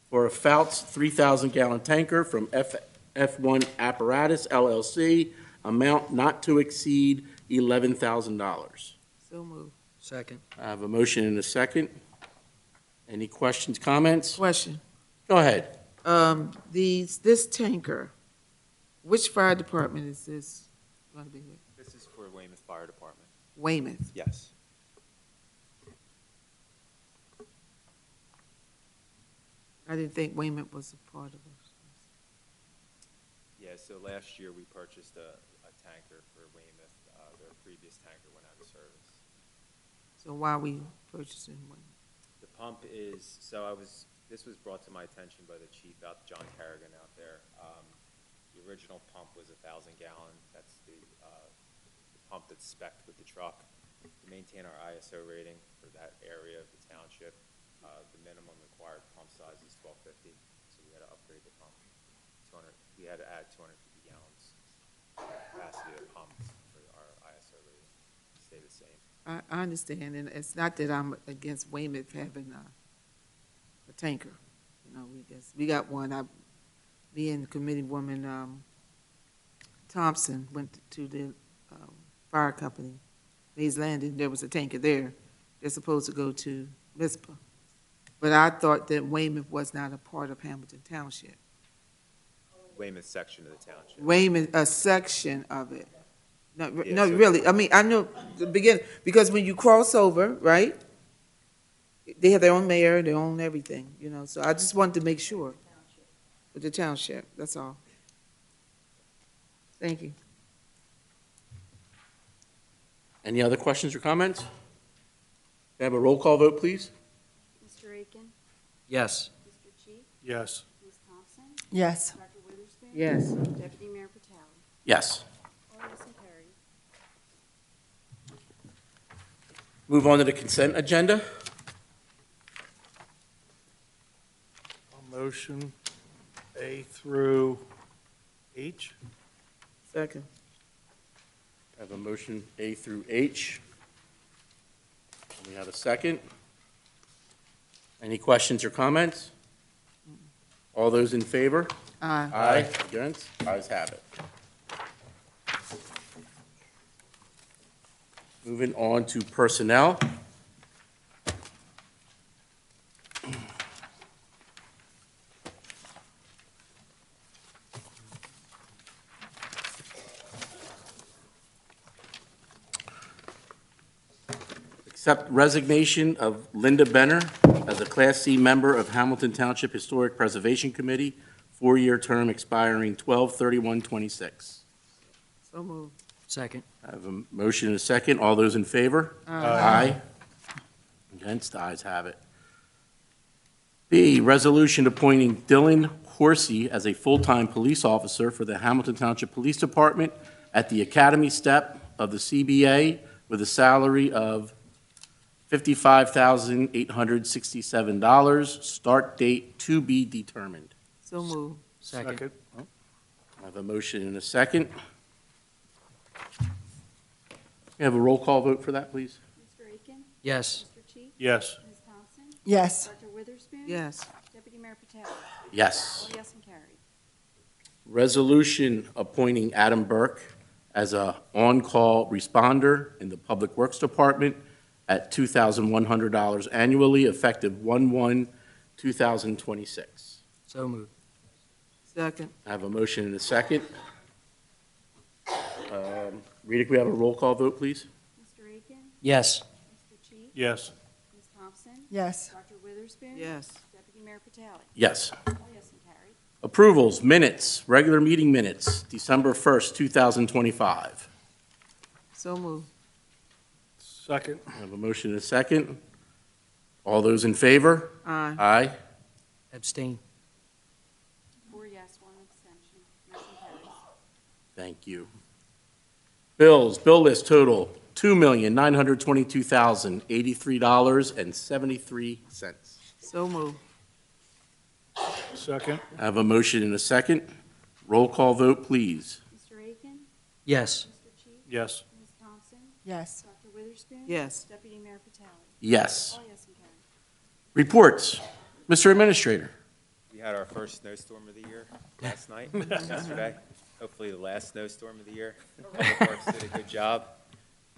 [SPEAKER 1] for a Fouts 3,000-gallon tanker from F1 Apparatus LLC, amount not to exceed $11,000.
[SPEAKER 2] So move.
[SPEAKER 6] Second.
[SPEAKER 1] I have a motion and a second. Any questions, comments?
[SPEAKER 2] Question.
[SPEAKER 1] Go ahead.
[SPEAKER 2] This tanker, which fire department is this going to be with?
[SPEAKER 7] This is for Weymouth Fire Department.
[SPEAKER 2] Weymouth.
[SPEAKER 7] Yes.
[SPEAKER 2] I didn't think Weymouth was a part of it.
[SPEAKER 7] Yeah, so last year we purchased a tanker for Weymouth. Their previous tanker went out of service.
[SPEAKER 2] So why are we purchasing Weymouth?
[SPEAKER 7] The pump is, this was brought to my attention by the chief, John Carrigan out there. The original pump was 1,000 gallon. That's the pump that's spec'd with the truck. To maintain our ISO rating for that area of the township, the minimum required pump size is 1,250, so we had to upgrade the pump. We had to add 250 gallons capacity of pump for our ISO rating to stay the same.
[SPEAKER 2] I understand, and it's not that I'm against Weymouth having a tanker. You know, we got one. Me and Committeewoman Thompson went to the fire company, Mays Landing. There was a tanker there. They're supposed to go to Mizpah. But I thought that Weymouth was not a part of Hamilton Township.
[SPEAKER 7] Weymouth section of the township.
[SPEAKER 2] Weymouth, a section of it. No,
[SPEAKER 7] Yeah,
[SPEAKER 2] no,
[SPEAKER 7] so-
[SPEAKER 2] really, I mean, I know the beginning, because when you cross over, right? They have their own mayor, their own everything, you know, so I just wanted to make sure. With the township, that's all. Thank you.
[SPEAKER 1] Any other questions or comments? Can I have a roll call vote, please?
[SPEAKER 3] Mr. Aiken?
[SPEAKER 6] Yes.
[SPEAKER 3] Mr. Cheek?
[SPEAKER 4] Yes.
[SPEAKER 3] Ms. Thompson?
[SPEAKER 8] Yes.
[SPEAKER 3] Dr. Witherspoon?
[SPEAKER 2] Yes.
[SPEAKER 3] Deputy Mayor Vitale?
[SPEAKER 1] Yes.
[SPEAKER 3] All yes and carried.
[SPEAKER 1] Move on to the consent agenda.
[SPEAKER 4] A motion A through H.
[SPEAKER 2] Second.
[SPEAKER 1] I have a motion A through H. We have a second. Any questions or comments? All those in favor?
[SPEAKER 2] Aye.
[SPEAKER 1] Aye. Against? Ayes have it. Moving on to personnel. Accept resignation of Linda Benner as a Class C member of Hamilton Township Historic Preservation Committee, 4-year term expiring 12/31/26.
[SPEAKER 2] So moved.
[SPEAKER 6] Second.
[SPEAKER 1] I have a motion and a second. All those in favor? Aye. Against? The ayes have it. B, resolution appointing Dylan Horsey as a full-time police officer for the Hamilton Township Police Department at the academy step of the CBA with a salary of $55,867. Start date to be determined.
[SPEAKER 2] So moved.
[SPEAKER 6] Second.
[SPEAKER 1] I have a motion and a second. We have a roll call vote for that, please.
[SPEAKER 3] Mr. Aiken?
[SPEAKER 6] Yes.
[SPEAKER 3] Mr. Cheek?
[SPEAKER 4] Yes.
[SPEAKER 3] Ms. Thompson?
[SPEAKER 8] Yes.
[SPEAKER 3] Dr. Witherspoon?
[SPEAKER 2] Yes.
[SPEAKER 3] Deputy Mayor Mayor Patali?
[SPEAKER 1] Yes.
[SPEAKER 3] All yes and carried.
[SPEAKER 1] Resolution appointing Adam Burke as a on-call responder in the Public Works Department at $2,100 annually, effective 1/1/2026.
[SPEAKER 6] So moved.
[SPEAKER 2] Second.
[SPEAKER 1] I have a motion and a second. Rita, can we have a roll call vote, please?
[SPEAKER 3] Mr. Aiken?
[SPEAKER 6] Yes.
[SPEAKER 3] Mr. Cheek?
[SPEAKER 4] Yes.
[SPEAKER 3] Ms. Thompson?
[SPEAKER 8] Yes.
[SPEAKER 3] Dr. Witherspoon?
[SPEAKER 2] Yes.
[SPEAKER 3] Deputy Mayor Patali?
[SPEAKER 1] Yes.
[SPEAKER 3] All yes and carried.
[SPEAKER 1] Approvals, minutes, regular meeting minutes, December 1st, 2025.
[SPEAKER 2] So moved.
[SPEAKER 4] Second.
[SPEAKER 1] I have a motion and a second. All those in favor?
[SPEAKER 2] Aye.
[SPEAKER 1] Aye.
[SPEAKER 6] Abstain.
[SPEAKER 3] 4 yes, 1 abstention. Motion carries.
[SPEAKER 1] Thank you. Bills, bill list total, $2,922,083.73.
[SPEAKER 2] So moved.
[SPEAKER 4] Second.
[SPEAKER 1] I have a motion and a second. Roll call vote, please.
[SPEAKER 3] Mr. Aiken?
[SPEAKER 6] Yes.
[SPEAKER 3] Mr. Cheek?
[SPEAKER 4] Yes.
[SPEAKER 3] Ms. Thompson?
[SPEAKER 8] Yes.
[SPEAKER 3] Dr. Witherspoon?
[SPEAKER 2] Yes.
[SPEAKER 3] Deputy Mayor Patali?
[SPEAKER 1] Yes.
[SPEAKER 3] All yes and carried.
[SPEAKER 1] Reports. Mr. Administrator.
[SPEAKER 7] We had our first snowstorm of the year last night, yesterday. Hopefully the last snowstorm of the year. Public Works did a good job.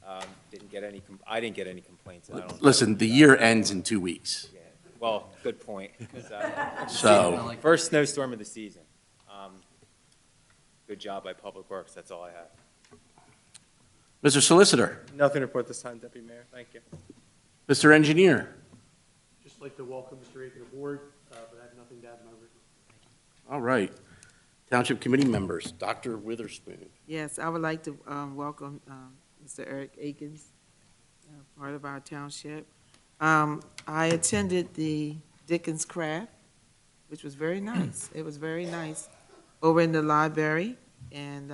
[SPEAKER 7] I didn't get any complaints. And I don't-
[SPEAKER 1] Listen, the year ends in 2 weeks,
[SPEAKER 7] Yeah, well, good point. 'Cause,
[SPEAKER 1] so,
[SPEAKER 7] first snowstorm of the season. Good job by Public Works, that's all I have.
[SPEAKER 1] Mr. Solicitor,
[SPEAKER 10] Nothing to report this time, Deputy Mayor. Thank you.
[SPEAKER 1] Mr. Engineer.
[SPEAKER 11] Just like to welcome Mr. Aiken aboard, but I have nothing to add to my report.
[SPEAKER 1] All right. Township Committee members, Dr. Witherspoon.
[SPEAKER 2] Yes, I would like to welcome Mr. Eric Akins, part of our township. I attended the Dickens Craft, which was very nice. It was very nice over in the library, and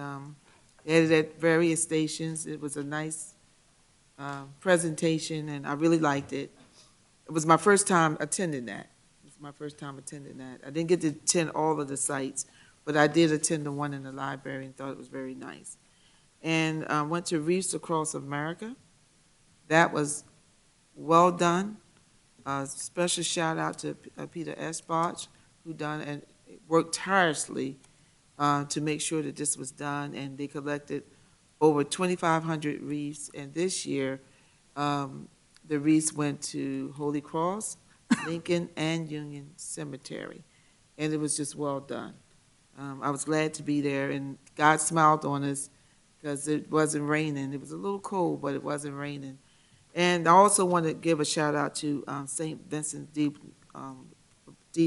[SPEAKER 2] they had it at various stations. It was a nice presentation, and I really liked it. It was my first time attending that. I didn't get to attend all of the sites, but I did attend the one in the library and thought it was very nice. And went to Reefs Across America. That was well done. Special shout out to Peter Esbach, who done and worked tirelessly to make sure that this was done, and they collected over 2,500 wreaths. And this year, the wreaths went to Holy Cross, Lincoln, and Union Cemetery, and it was just well done. I was glad to be there, and God smiled on us because it wasn't raining. It was a little cold, but it wasn't raining. And I also want to give a shout out to St. Vincent de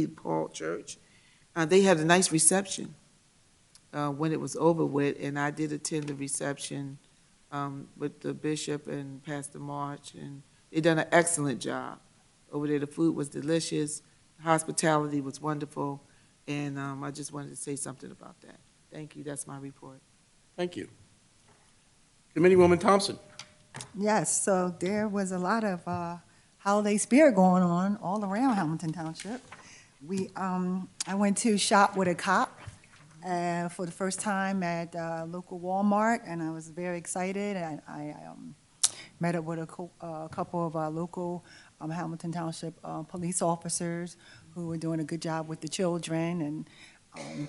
[SPEAKER 2] Paul Church. They had a nice reception when it was over with, and I did attend the reception with the bishop and Pastor March, and they done an excellent job over there. The food was delicious, hospitality was wonderful, and I just wanted to say something about that. Thank you. That's my report.
[SPEAKER 1] Thank you. Committeewoman Thompson.
[SPEAKER 8] Yes, so there was a lot of holiday spirit going on all around Hamilton Township. I went to shop with a cop for the first time at local Walmart, and I was very excited. And I met up with a couple of our local Hamilton Township police officers who were doing a good job with the children. And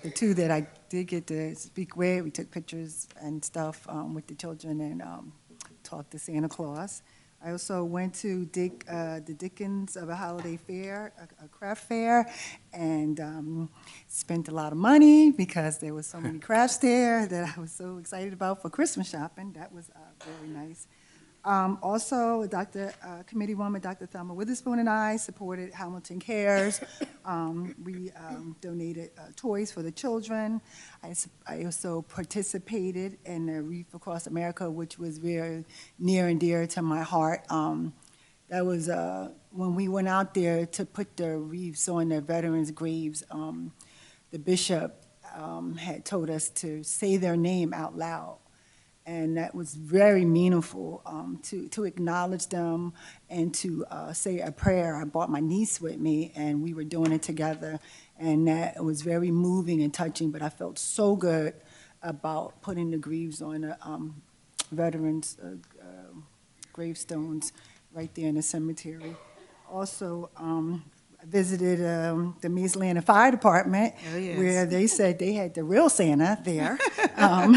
[SPEAKER 8] the two that I did get to speak with, we took pictures and stuff with the children and talked to Santa Claus. I also went to the Dickens of a holiday fair, a craft fair, and spent a lot of money because there was so many crafts there that I was so excited about for Christmas shopping. That was very nice. Also, Committeewoman Dr. Thelma Witherspoon and I supported Hamilton Cares. We donated toys for the children. I also participated in the Wreath Across America, which was very near and dear to my heart. That was when we went out there to put the wreaths on the veterans' graves. The bishop had told us to say their name out loud. And that was very meaningful to acknowledge them and to say a prayer. I brought my niece with me, and we were doing it together. And that was very moving and touching, but I felt so good about putting the graves on the veterans' gravestones right there in the cemetery. Also, visited the Means Landing Fire Department,
[SPEAKER 2] Oh, yes.
[SPEAKER 8] where they said they had the real Santa there. Um,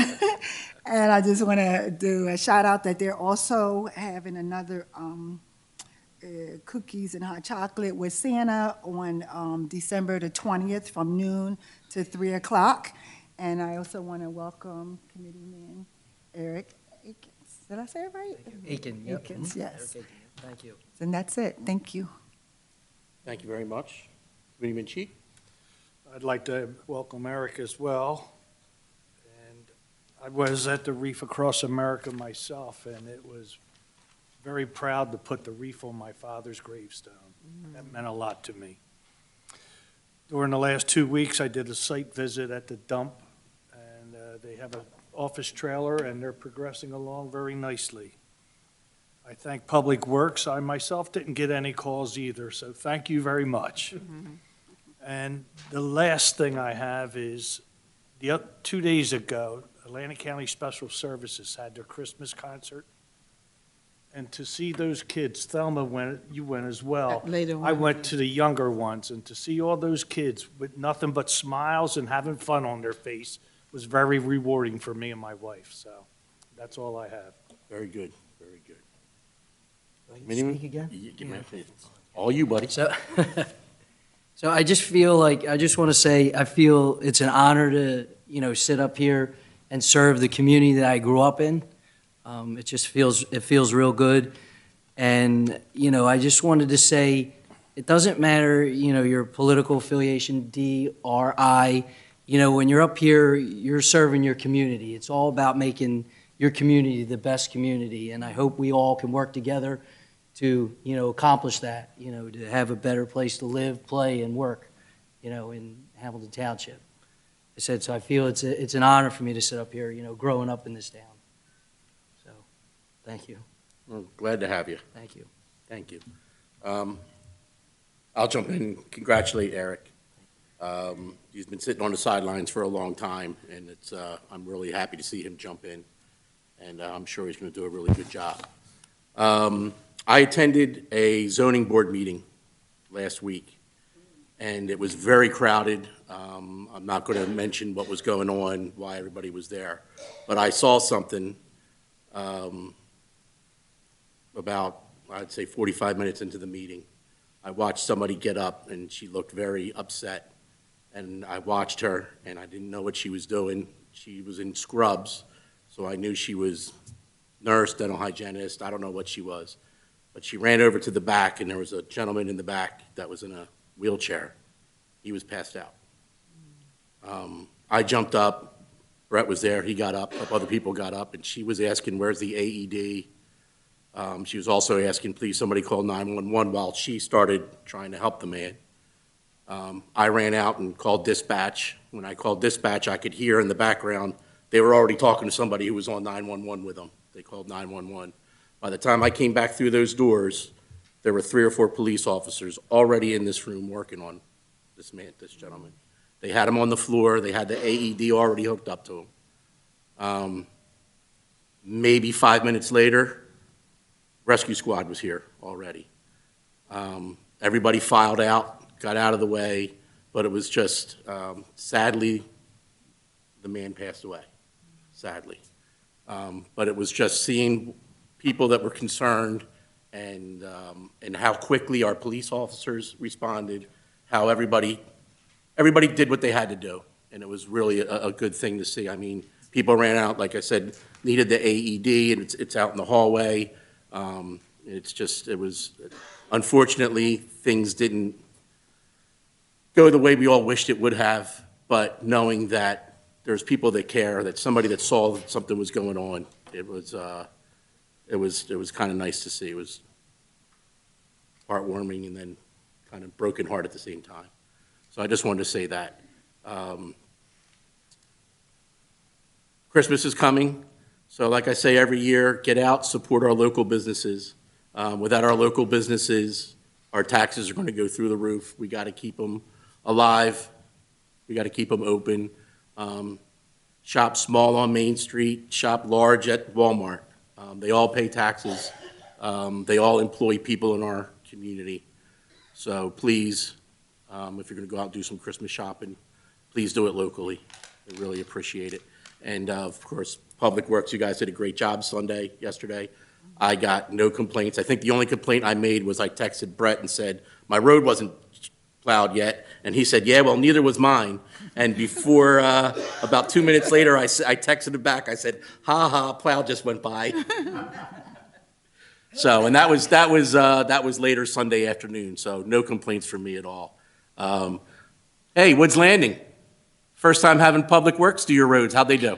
[SPEAKER 8] And I just want to do a shout out that they're also having another cookies and hot chocolate with Santa on December the 20th from noon to 3 o'clock. And I also want to welcome Committeeman Eric Akins. Did I say it right?
[SPEAKER 6] Aiken, yep.
[SPEAKER 8] Akins, yes.
[SPEAKER 6] Eric Aiken, yep. Thank you.
[SPEAKER 8] And that's it. Thank you.
[SPEAKER 1] Thank you very much. Committeeman Cheek?
[SPEAKER 4] I'd like to welcome Eric as well. And I was at the Reef Across America myself, and it was very proud to put the reef on my father's gravestone. That meant a lot to me. During the last 2 weeks, I did a site visit at the dump, and they have an office trailer, and they're progressing along very nicely. I thank Public Works. I myself didn't get any calls either, so thank you very much. And the last thing I have is, 2 days ago, Atlantic County Special Services had their Christmas concert. And to see those kids, Thelma you went as well.
[SPEAKER 2] Later
[SPEAKER 4] I
[SPEAKER 2] on.
[SPEAKER 4] went to the younger ones, and to see all those kids with nothing but smiles and having fun on their face was very rewarding for me and my wife, so that's all I have.
[SPEAKER 1] Very good, very good.
[SPEAKER 6] Speak again?
[SPEAKER 1] Give me all you, buddy.
[SPEAKER 6] So, so I just feel like, I just want to say, I feel it's an honor to, sit up here and serve the community that I grew up in. It just feels real good. And, I just wanted to say, it doesn't matter, your political affiliation, D, R, I, when you're up here, you're serving your community. It's all about making your community the best community. And I hope we all can work together to, accomplish that, to have a better place to live, play, and work, in Hamilton Township. I said, so I feel it's an honor for me to sit up here, growing up in this town. So, thank you.
[SPEAKER 1] Well, glad to have you.
[SPEAKER 6] Thank you.
[SPEAKER 1] Thank you. I'll jump in and congratulate Eric. He's been sitting on the sidelines for a long time, and I'm really happy to see him jump in, and I'm sure he's going to do a really good job. I attended a zoning board meeting last week, and it was very crowded. I'm not going to mention what was going on, why everybody was there, but I saw something about, I'd say, 45 minutes into the meeting. I watched somebody get up, and she looked very upset, and I watched her, and I didn't know what she was doing. She was in scrubs, so I knew she was nurse, dental hygienist, I don't know what she was. But she ran over to the back, and there was a gentleman in the back that was in a wheelchair. He was passed out. I jumped up. Brett was there. He got up. A couple other people got up, and she was asking, where's the AED? She was also asking, please, somebody call 911 while she started trying to help the man. I ran out and called dispatch. When I called dispatch, I could hear in the background, they were already talking to somebody who was on 911 with them. They called 911. By the time I came back through those doors, there were 3 or 4 police officers already in this room working on this gentleman. They had him on the floor. They had the AED already hooked up to him. Maybe 5 minutes later, rescue squad was here already. Everybody filed out, got out of the way, but it was just, sadly, the man passed away, sadly. But it was just seeing people that were concerned and how quickly our police officers responded, how everybody did what they had to do, and it was really a good thing to see. I mean, people ran out, like I said, needed the AED, and it's out in the hallway. It was, unfortunately, things didn't go the way we all wished it would have, but knowing that there's people that care, that somebody that saw that something was going on, it was kind of nice to see. It was heartwarming and then kind of broken heart at the same time. So I just wanted to say that. Christmas is coming, so like I say every year, get out, support our local businesses. Without our local businesses, our taxes are going to go through the roof. We got to keep them alive. We got to keep them open. Shop small on Main Street, shop large at Walmart. They all pay taxes. They all employ people in our community. So please, if you're going to go out and do some Christmas shopping, please do it locally. I really appreciate it. And of course, Public Works, you guys did a great job yesterday. I got no complaints. I think the only complaint I made was I texted Brett and said, my road wasn't plowed yet. And he said, yeah, well, neither was mine. And before, about 2 minutes later, I texted him back. I said, ha ha, plow just went by. So, and that was later Sunday afternoon, so no complaints from me at all. Hey, Woods Landing, first time having Public Works do your roads. How'd they do?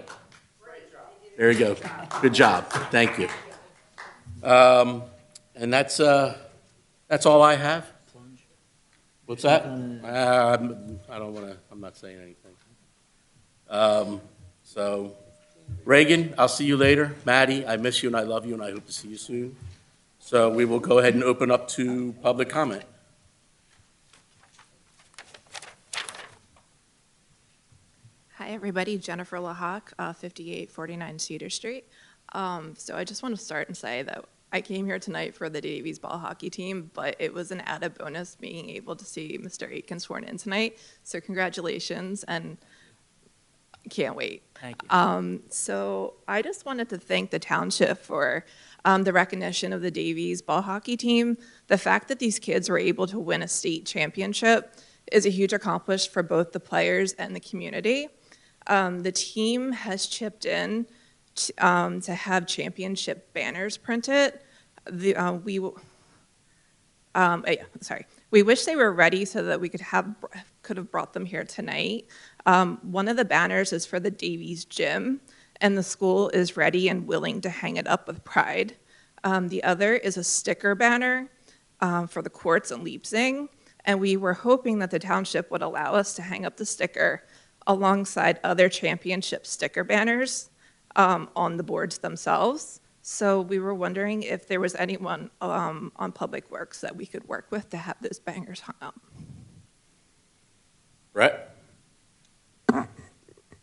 [SPEAKER 1] Great job. There you go. Good job. Thank you. And that's all I have. What's that? I don't want to. I'm not saying anything. So, Reagan, I'll see you later. Maddie, I miss you and I love you and I hope to see you soon. So we will go ahead and open up to public comment.
[SPEAKER 12] Hi, everybody. Jennifer LaHawk, 5849 Cedar Street. So I just want to start and say that I came here tonight for the Davies ball hockey team, but it was an added bonus being able to see Mr. Aitken sworn in tonight. So congratulations, and can't wait.
[SPEAKER 6] Thank you.
[SPEAKER 12] So I just wanted to thank the township for the recognition of the Davies ball hockey team. The fact that these kids were able to win a state championship is a huge accomplishment for both the players and the community. The team has chipped in to have championship banners printed. We wish they were ready so that we could have brought them here tonight. One of the banners is for the Davies gym, and the school is ready and willing to hang it up with pride. The other is a sticker banner for the courts in Leipzig, and we were hoping that the township would allow us to hang up the sticker alongside other championship sticker banners on the boards themselves. So we were wondering if there was anyone on Public Works that we could work with to have those banners hung up.
[SPEAKER 1] Brett?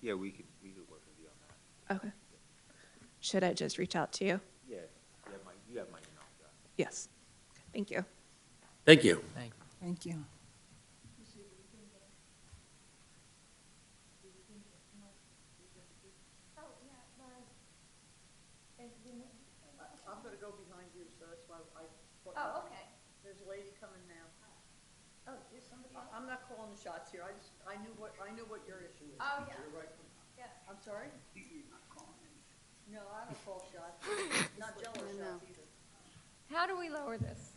[SPEAKER 7] Yeah, we could work with you on that.
[SPEAKER 12] Okay. Should I just reach out to you?
[SPEAKER 7] Yeah, you have my email address.
[SPEAKER 12] Yes. Thank you.
[SPEAKER 1] Thank you.
[SPEAKER 8] Thank you.
[SPEAKER 2] I'm gonna go behind you, so that's why I.
[SPEAKER 3] Oh, okay.
[SPEAKER 2] There's a lady coming now.
[SPEAKER 3] Oh, there's somebody else?
[SPEAKER 2] I'm not calling the shots here, I knew what your issue is.
[SPEAKER 3] Oh, yeah.
[SPEAKER 2] You're right.
[SPEAKER 3] Yeah.
[SPEAKER 2] I'm sorry? No, I don't call shots, not jealous
[SPEAKER 3] No.
[SPEAKER 2] shots either.
[SPEAKER 3] How do we lower this?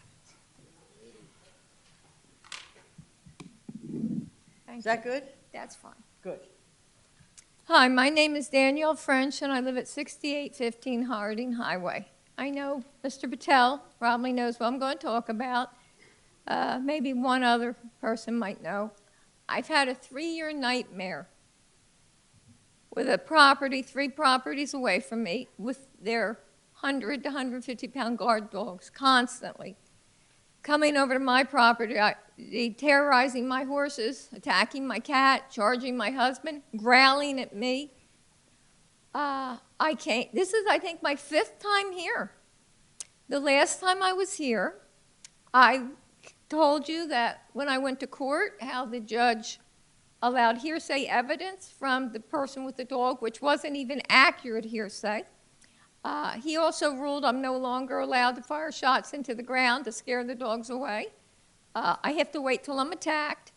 [SPEAKER 3] Thank
[SPEAKER 2] Is that good?
[SPEAKER 3] That's fine.
[SPEAKER 2] Good.
[SPEAKER 13] Hi, my name is Danielle French, and I live at 6815 Harding Highway. I know Mr. Patel probably knows what I'm going to talk about. Maybe one other person might know. I've had a 3-year nightmare with a property, 3 properties away from me, with their 100 to 150-pound guard dogs constantly coming over to my property, terrorizing my horses, attacking my cat, charging my husband, growling at me. This is, I think, my 5th time here. The last time I was here, I told you that when I went to court, how the judge allowed hearsay evidence from the person with the dog, which wasn't even accurate hearsay. He also ruled I'm no longer allowed to fire shots into the ground to scare the dogs away. I have to wait till I'm attacked.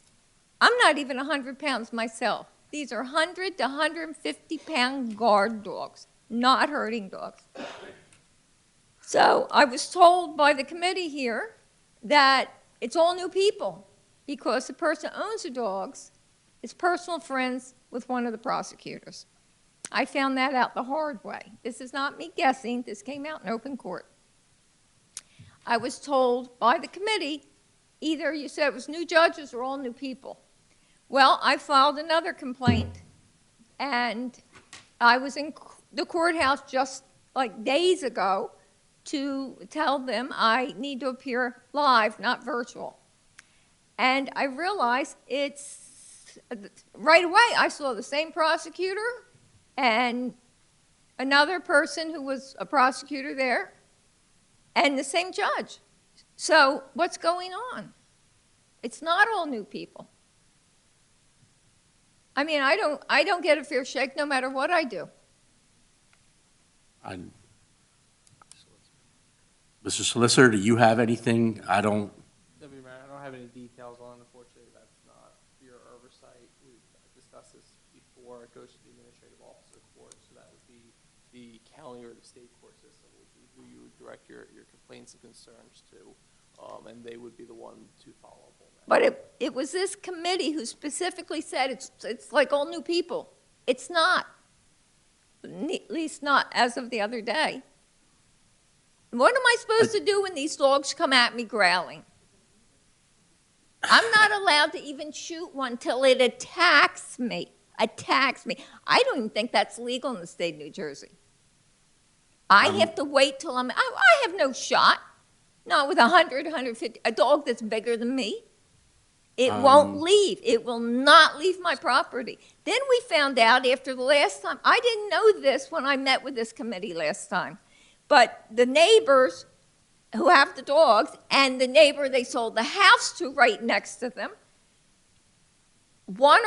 [SPEAKER 13] I'm not even 100 pounds myself. These are 100 to 150-pound guard dogs, not herding dogs. So I was told by the committee here that it's all new people because the person who owns the dogs is personal friends with one of the prosecutors. I found that out the hard way. This is not me guessing. This came out in open court. I was told by the committee, either you said it was new judges or all new people. Well, I filed another complaint, and I was in the courthouse just like days ago to tell them I need to appear live, not virtual. And I realized right away I saw the same prosecutor and another person who was a prosecutor there, and the same judge. So what's going on? It's not all new people. I mean, I don't get a fair shake no matter what I do.
[SPEAKER 1] Mr. Solicitor, do you have anything? I don't.
[SPEAKER 10] Deputy Mayor, I don't have any details on it. Unfortunately, that's not your oversight. We've discussed this before. It goes to the administrative officer court, so that would be the county or the state court system would be who you would direct your complaints and concerns to, and they would be the one to follow up on that.
[SPEAKER 13] But it was this committee who specifically said it's like all new people. It's not, at least not as of the other day. What am I supposed to do when these dogs come at me growling? I'm not allowed to even shoot one till it attacks me. Attacks me. I don't even think that's legal in the state of New Jersey. I have to wait till I have no shot. Not with 100, 150, a dog that's bigger than me. It won't leave. It will not leave my property. Then we found out after the last time, I didn't know this when I met with this committee last time, but the neighbors who have the dogs and the neighbor they sold the house to right next to them, one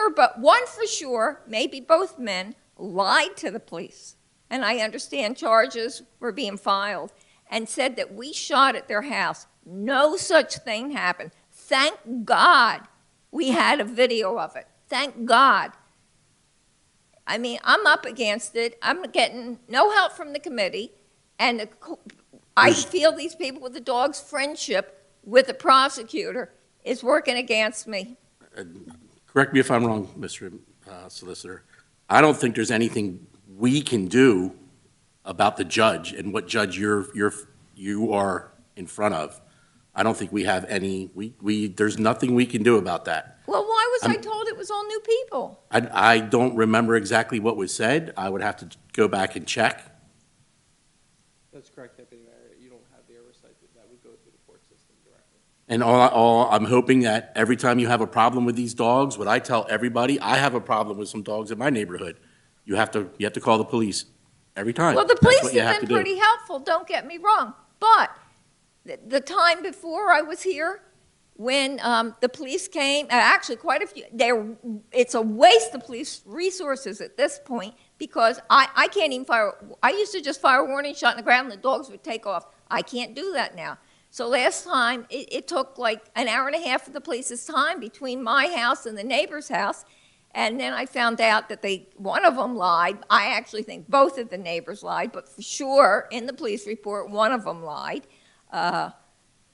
[SPEAKER 13] for sure, maybe both men, lied to the police. And I understand charges were being filed and said that we shot at their house. No such thing happened. Thank God we had a video of it. Thank God. I mean, I'm up against it. I'm getting no help from the committee. And I feel these people with the dog's friendship with the prosecutor is working against me.
[SPEAKER 1] Correct me if I'm wrong, Mr. Solicitor. I don't think there's anything we can do about the judge and what judge you are in front of. I don't think we have any, there's nothing we can do about that.
[SPEAKER 13] Well, why was I told it was all new people?
[SPEAKER 1] I don't remember exactly what was said. I would have to go back and check.
[SPEAKER 10] That's correct, Deputy Mayor. You don't have the oversight that would go through the court system directly.
[SPEAKER 1] And I'm hoping that every time you have a problem with these dogs, what I tell everybody, I have a problem with some dogs in my neighborhood. You have to call the police every time.
[SPEAKER 13] Well, the
[SPEAKER 1] That's
[SPEAKER 13] police
[SPEAKER 1] what you
[SPEAKER 13] have been
[SPEAKER 1] to do.
[SPEAKER 13] pretty helpful, don't get me wrong. But the time before I was here, when the police came, actually quite a few, it's a waste of police resources at this point because I can't even fire, I used to just fire a warning shot in the ground and the dogs would take off. I can't do that now. So last time, it took like an hour and a half of the police's time between my house and the neighbor's house. And then I found out that one of them lied. I actually think both of the neighbors lied, but for sure, in the police report, one of them lied.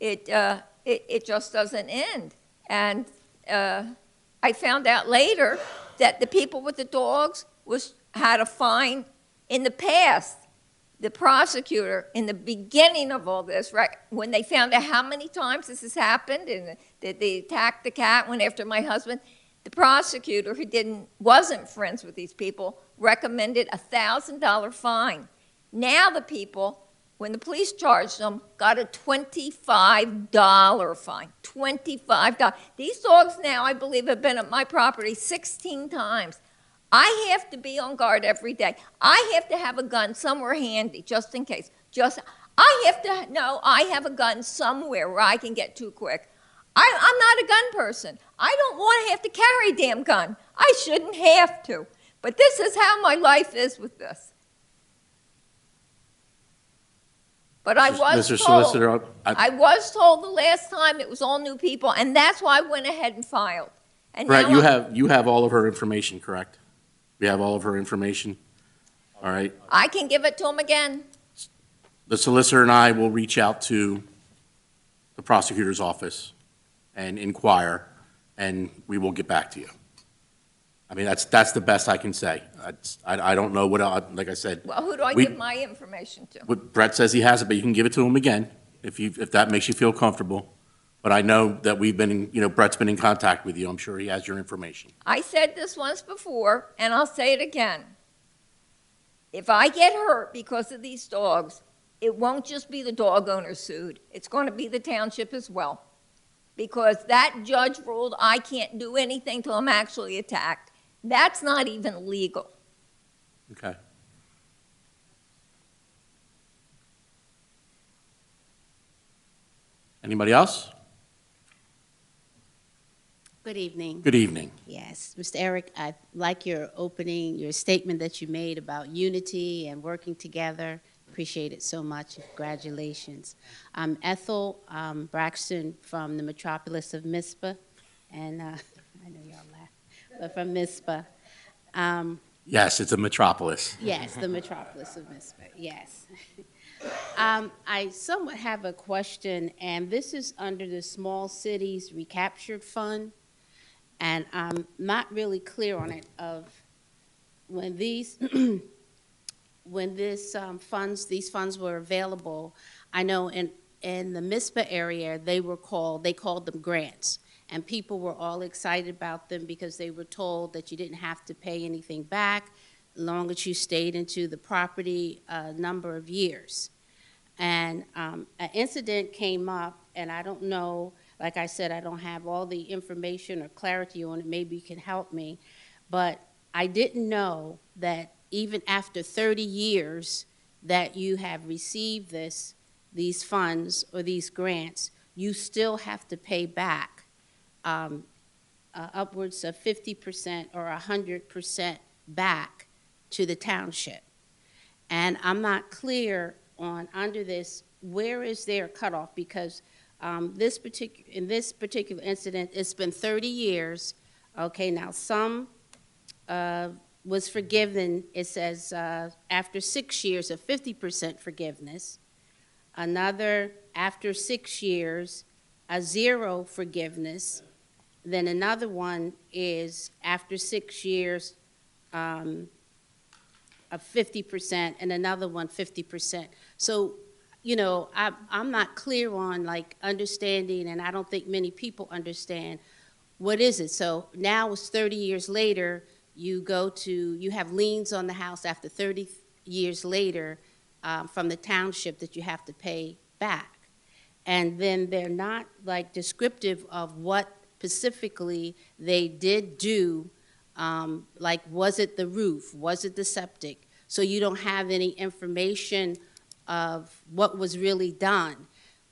[SPEAKER 13] It just doesn't end. And I found out later that the people with the dogs had a fine in the past. The prosecutor, in the beginning of all this, right, when they found out how many times this has happened and that they attacked the cat, went after my husband, the prosecutor, who wasn't friends with these people, recommended a $1,000 fine. Now the people, when the police charged them, got a $25 fine. $25. These dogs now, I believe, have been at my property 16 times. I have to be on guard every day. I have to have a gun somewhere handy, just in case. I have to know I have a gun somewhere where I can get to quick. I'm not a gun person. I don't want to have to carry a damn gun. I shouldn't have to. But this is how my life is with this. But I was
[SPEAKER 1] Mr.
[SPEAKER 13] told,
[SPEAKER 1] Solicitor,
[SPEAKER 13] I was told the last time it was all new people, and that's why I went ahead and filed. And
[SPEAKER 1] Brett,
[SPEAKER 13] now
[SPEAKER 1] you have all of her information, correct? We have all of her information? All right.
[SPEAKER 13] I can give it to them again.
[SPEAKER 1] The solicitor and I will reach out to the prosecutor's office and inquire, and we will get back to you. I mean, that's the best I can say. I don't know what, like I said.
[SPEAKER 13] Well, who do I give my information to?
[SPEAKER 1] Brett says he has it, but you can give it to him again if that makes you feel comfortable. But I know that Brett's been in contact with you. I'm sure he has your information.
[SPEAKER 13] I said this once before, and I'll say it again. If I get hurt because of these dogs, it won't just be the dog owner sued. It's going to be the township as well. Because that judge ruled I can't do anything till I'm actually attacked. That's not even legal.
[SPEAKER 1] Okay. Anybody else?
[SPEAKER 14] Good evening.
[SPEAKER 1] Good evening.
[SPEAKER 14] Yes, Mr. Eric, I like your opening, your statement that you made about unity and working together. Appreciate it so much. Congratulations. I'm Ethel Braxton from the metropolis of Mizpah, and I know y'all laugh, but from Mizpah.
[SPEAKER 1] Yes, it's a metropolis.
[SPEAKER 14] Yes, the metropolis of Mizpah, yes. I somewhat have a question, and this is under the Small Cities Recaptured Fund, and I'm not really clear on it of when these, when these funds were available. I know in the Mizpah area, they called them grants, and people were all excited about them because they were told that you didn't have to pay anything back as long as you stayed into the property a number of years. And an incident came up, and I don't know, like I said, I don't have all the information or clarity on it. Maybe you can help me. But I didn't know that even after 30 years that you have received these funds or these grants, you still have to pay back upwards of 50% or 100% back to the township. And I'm not clear on, under this, where is their cutoff? Because in this particular incident, it's been 30 years. Okay, now some was forgiven, it says after 6 years of 50% forgiveness. Another, after 6 years, a zero forgiveness. Then another one is after 6 years, of 50%, and another one 50%. So, you know, I'm not clear on like understanding, and I don't think many people understand what is it. So now it's 30 years later, you have liens on the house after 30 years later from the township that you have to pay back. And then they're not like descriptive of what specifically they did do. Like, was it the roof? Was it the septic? So you don't have any information of what was really done.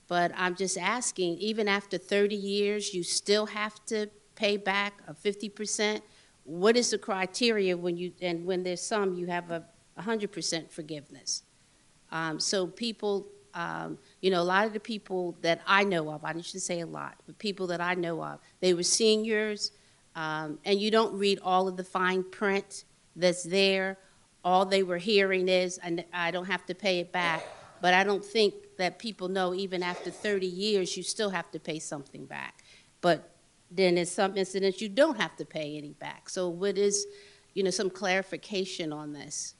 [SPEAKER 14] But I'm just asking, even after 30 years, you still have to pay back a 50%? What is the criteria when there's some, you have a 100% forgiveness? So people, you know, a lot of the people that I know of, I shouldn't say a lot, but people that I know of, they were seniors, and you don't read all of the fine print that's there. All they were hearing is, I don't have to pay it back. But I don't think that people know even after 30 years, you still have to pay something back. But then in some incidents, you don't have to pay any back. So what is, you know, some clarification on this?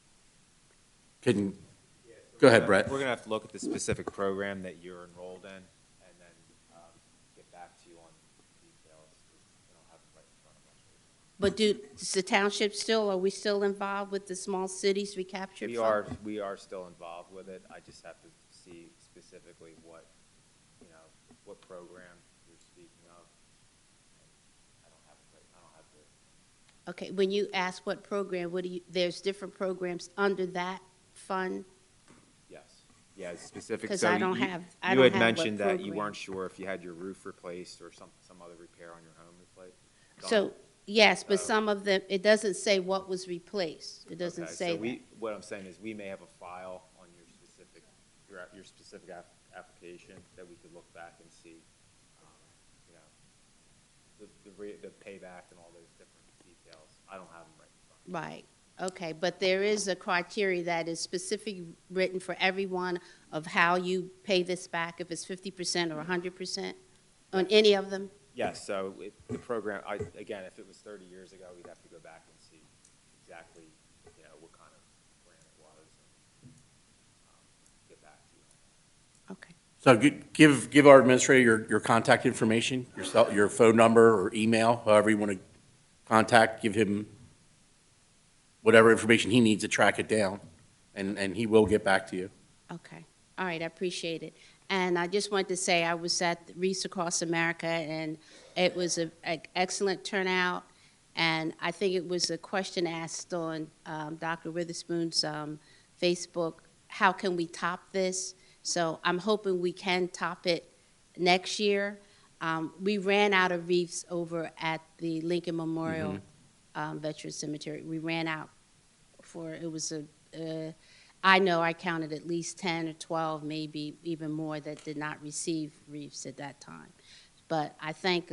[SPEAKER 1] Go ahead, Brett.
[SPEAKER 7] We're going to have to look at the specific program that you're enrolled in, and then get back to you on details, because I don't have them right in front of us.
[SPEAKER 14] But does the township still, are we still involved with the Small Cities Recaptured Fund?
[SPEAKER 7] We are still involved with it. I just have to see specifically what, you know, what program you're speaking of. I don't have it right. I don't have the.
[SPEAKER 14] Okay, when you ask what program, there's different programs under that fund?
[SPEAKER 7] Yes. Yeah, it's specific.
[SPEAKER 14] Because
[SPEAKER 7] So
[SPEAKER 14] I don't
[SPEAKER 7] you
[SPEAKER 14] have
[SPEAKER 7] had
[SPEAKER 14] what
[SPEAKER 7] mentioned that you
[SPEAKER 14] program.
[SPEAKER 7] weren't sure if you had your roof replaced or some other repair on your home replaced.
[SPEAKER 14] So, yes, but some of them, it doesn't say what was replaced. It doesn't
[SPEAKER 7] Okay,
[SPEAKER 14] say
[SPEAKER 7] so
[SPEAKER 14] that.
[SPEAKER 7] what I'm saying is we may have a file on your specific application that we could look back and see, you know, the payback and all those different details. I don't have them right in front of me.
[SPEAKER 14] Right, okay, but there is a criteria that is specifically written for everyone of how you pay this back, if it's 50% or 100% on any of them?
[SPEAKER 7] Yes, so the program, again, if it was 30 years ago, we'd have to go back and see exactly, you know, what kind of grant it was, and get back to you.
[SPEAKER 14] Okay.
[SPEAKER 1] So give our administrator your contact information, your phone number or email, however you want to contact, give him whatever information he needs to track it down, and he will get back to you.
[SPEAKER 14] Okay, all right, I appreciate it. And I just wanted to say I was at Reefs Across America, and it was an excellent turnout. And I think it was a question asked on Dr. Witherspoon's Facebook, how can we top this? So I'm hoping we can top it next year. We ran out of wreaths over at the Lincoln Memorial Veterans Cemetery. We ran out I know I counted at least 10 or 12, maybe even more, that did not receive wreaths at that time. But I thank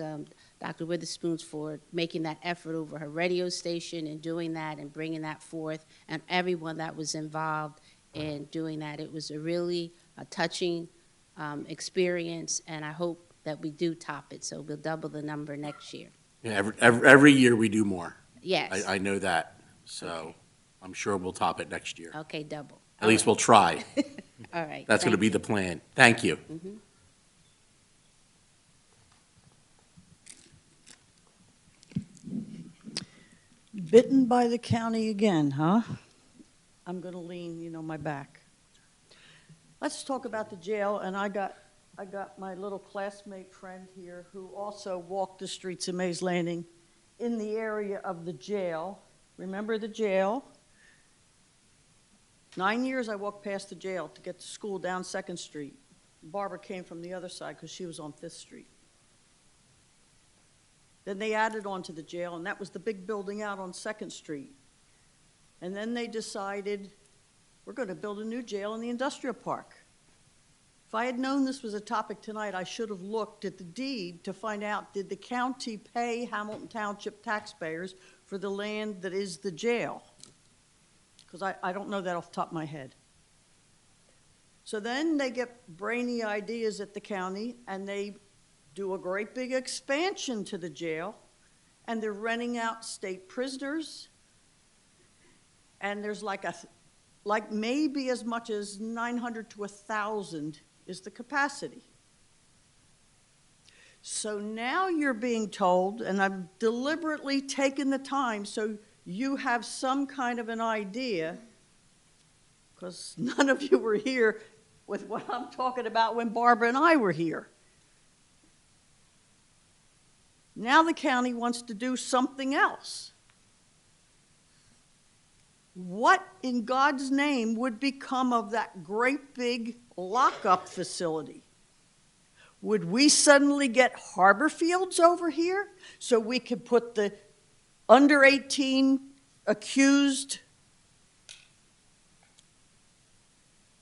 [SPEAKER 14] Dr. Witherspoon for making that effort over her radio station and doing that and bringing that forth, and everyone that was involved in doing that. It was a really touching experience, and I hope that we do top it, so we'll double the number next year.
[SPEAKER 1] Yeah, every year we do more.
[SPEAKER 14] Yes.
[SPEAKER 1] I know that, so I'm sure we'll top it next year.
[SPEAKER 14] Okay, double.
[SPEAKER 1] At least we'll try.
[SPEAKER 14] All right.
[SPEAKER 1] That's going to
[SPEAKER 14] thank
[SPEAKER 1] be
[SPEAKER 14] you.
[SPEAKER 1] the plan. Thank you.
[SPEAKER 14] Mhm.
[SPEAKER 15] Bitten by the county again, huh? I'm going to lean, my back. Let's talk about the jail, and I got my little classmate friend here who also walked the streets of Mays Landing in the area of the jail. Remember the jail? 9 years I walked past the jail to get to school down 2nd Street. Barbara came from the other side because she was on 5th Street. Then they added on to the jail, and that was the big building out on 2nd Street. And then they decided, we're going to build a new jail in the industrial park. If I had known this was a topic tonight, I should have looked at the deed to find out, did the county pay Hamilton Township taxpayers for the land that is the jail? Because I don't know that off the top of my head. So then they get brainy ideas at the county, and they do a great big expansion to the jail, and they're renting out state prisoners, and there's like maybe as much as 900 to 1,000 is the capacity. So now you're being told, and I've deliberately taken the time so you have some kind of an idea, because none of you were here with what I'm talking about when Barbara and I were here. Now the county wants to do something else. What in God's name would become of that great big lockup facility? Would we suddenly get harbor fields over here so we could put the under 18 accused,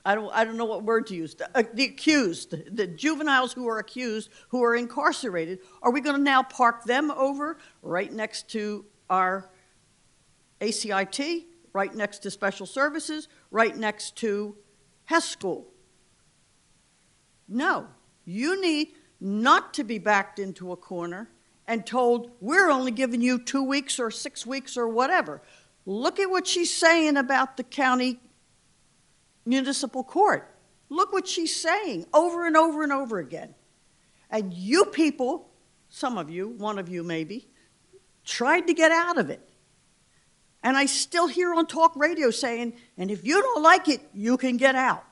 [SPEAKER 15] I don't know what word to use, the accused, the juveniles who are accused, who are incarcerated, are we going to now park them over right next to our ACIT, right next to special services, right next to Hess School? No, you need not to be backed into a corner and told, we're only giving you 2 weeks or 6 weeks or whatever. Look at what she's saying about the county municipal court. Look what she's saying over and over and over again. And you people, some of you, one of you maybe, tried to get out of it. And I still hear on talk radio saying, and if you don't like it, you can get out.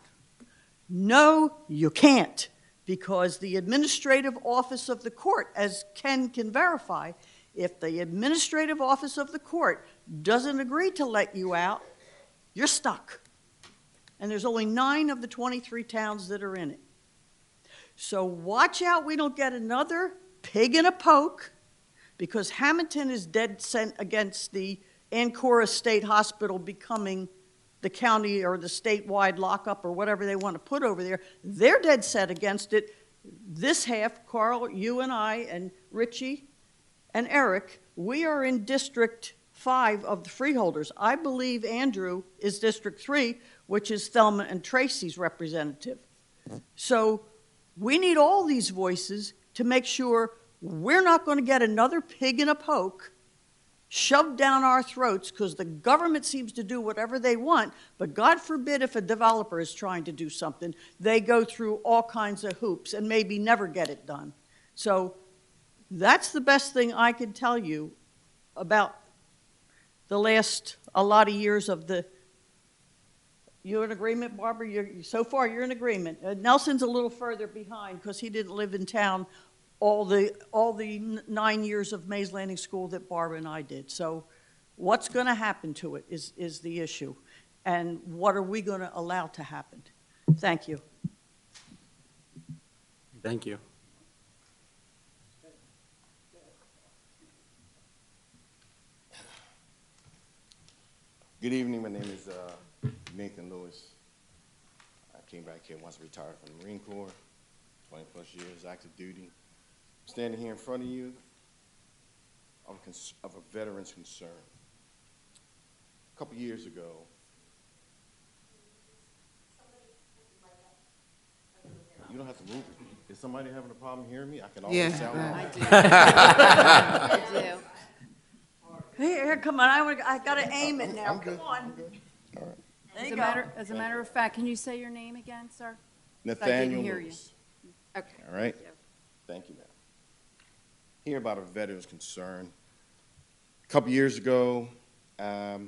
[SPEAKER 15] No, you can't. Because the administrative office of the court, as Ken can verify, if the administrative office of the court doesn't agree to let you out, you're stuck. And there's only 9 of the 23 towns that are in it. So watch out we don't get another pig in a poke, because Hamilton is dead set against the Ancora State Hospital becoming the county or the statewide lockup or whatever they want to put over there. They're dead set against it. This half, Carl, you and I, and Richie, and Eric, we are in District 5 of the freeholders. I believe Andrew is District 3, which is Thelma and Tracy's representative. So we need all these voices to make sure we're not going to get another pig in a poke shoved down our throats, because the government seems to do whatever they want, but God forbid if a developer is trying to do something, they go through all kinds of hoops and maybe never get it done. So that's the best thing I can tell you about the last a lot of years of the. You're in agreement, Barbara? So far you're in agreement. Nelson's a little further behind because he didn't live in town all the 9 years of Mays Landing School that Barbara and I did. So what's going to happen to it is the issue. And what are we going to allow to happen? Thank you.
[SPEAKER 1] Thank you.
[SPEAKER 16] Good evening. My name is Nathan Lewis. I came back here once retired from the Marine Corps, 20-plus years active duty. Standing here in front of you of a veteran's concern. A couple years ago, you don't have to move it. Is somebody having a problem hearing me? I can always sound loud.
[SPEAKER 3] I do.
[SPEAKER 15] Here, come on, I gotta aim it now,
[SPEAKER 16] I'm good.
[SPEAKER 15] come on.
[SPEAKER 16] I'm good. All right.
[SPEAKER 15] There
[SPEAKER 3] As
[SPEAKER 15] you
[SPEAKER 3] a
[SPEAKER 15] go.
[SPEAKER 3] as a matter of fact, can you say your name again, sir?
[SPEAKER 16] Nathaniel
[SPEAKER 3] hear you.
[SPEAKER 16] Lewis.
[SPEAKER 3] Okay.
[SPEAKER 16] All right.
[SPEAKER 3] Thank you.
[SPEAKER 16] Thank you, ma'am. Hear about a veteran's concern. A couple years ago, I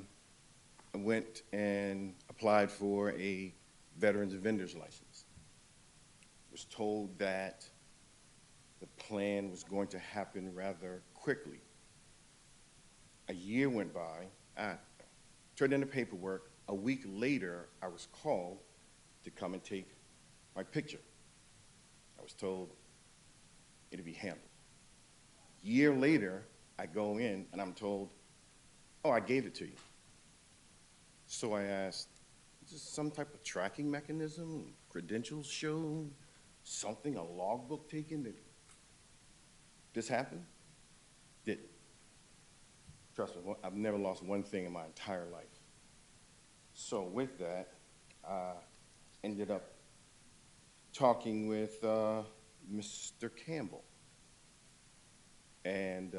[SPEAKER 16] went and applied for a veterans vendor's license. Was told that the plan was going to happen rather quickly. A year went by. I turned in the paperwork. A week later, I was called to come and take my picture. I was told it'd be handled. Year later, I go in and I'm told, oh, I gave it to you. So I asked, is this some type of tracking mechanism? Credentials shown? Something, a logbook taken? That this happened? Didn't. Trust me, I've never lost one thing in my entire life. So with that, I ended up talking with Mr. Campbell. And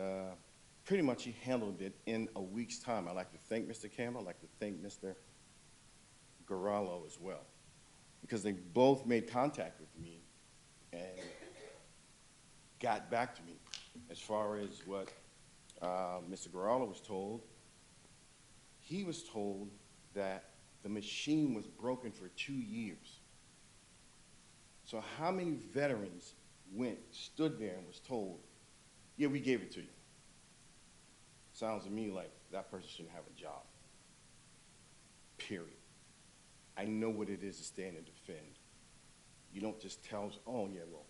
[SPEAKER 16] pretty much he handled it in a week's time. I'd like to thank Mr. Campbell. I'd like to thank Mr. Garallo as well, because they both made contact with me and got back to me as far as what Mr. Garallo was told. He was told that the machine was broken for 2 years. So how many veterans stood there and was told, yeah, we gave it to you? Sounds to me like that person shouldn't have a job. Period. I know what it is to stand and defend. You don't just tell us, oh, yeah, well,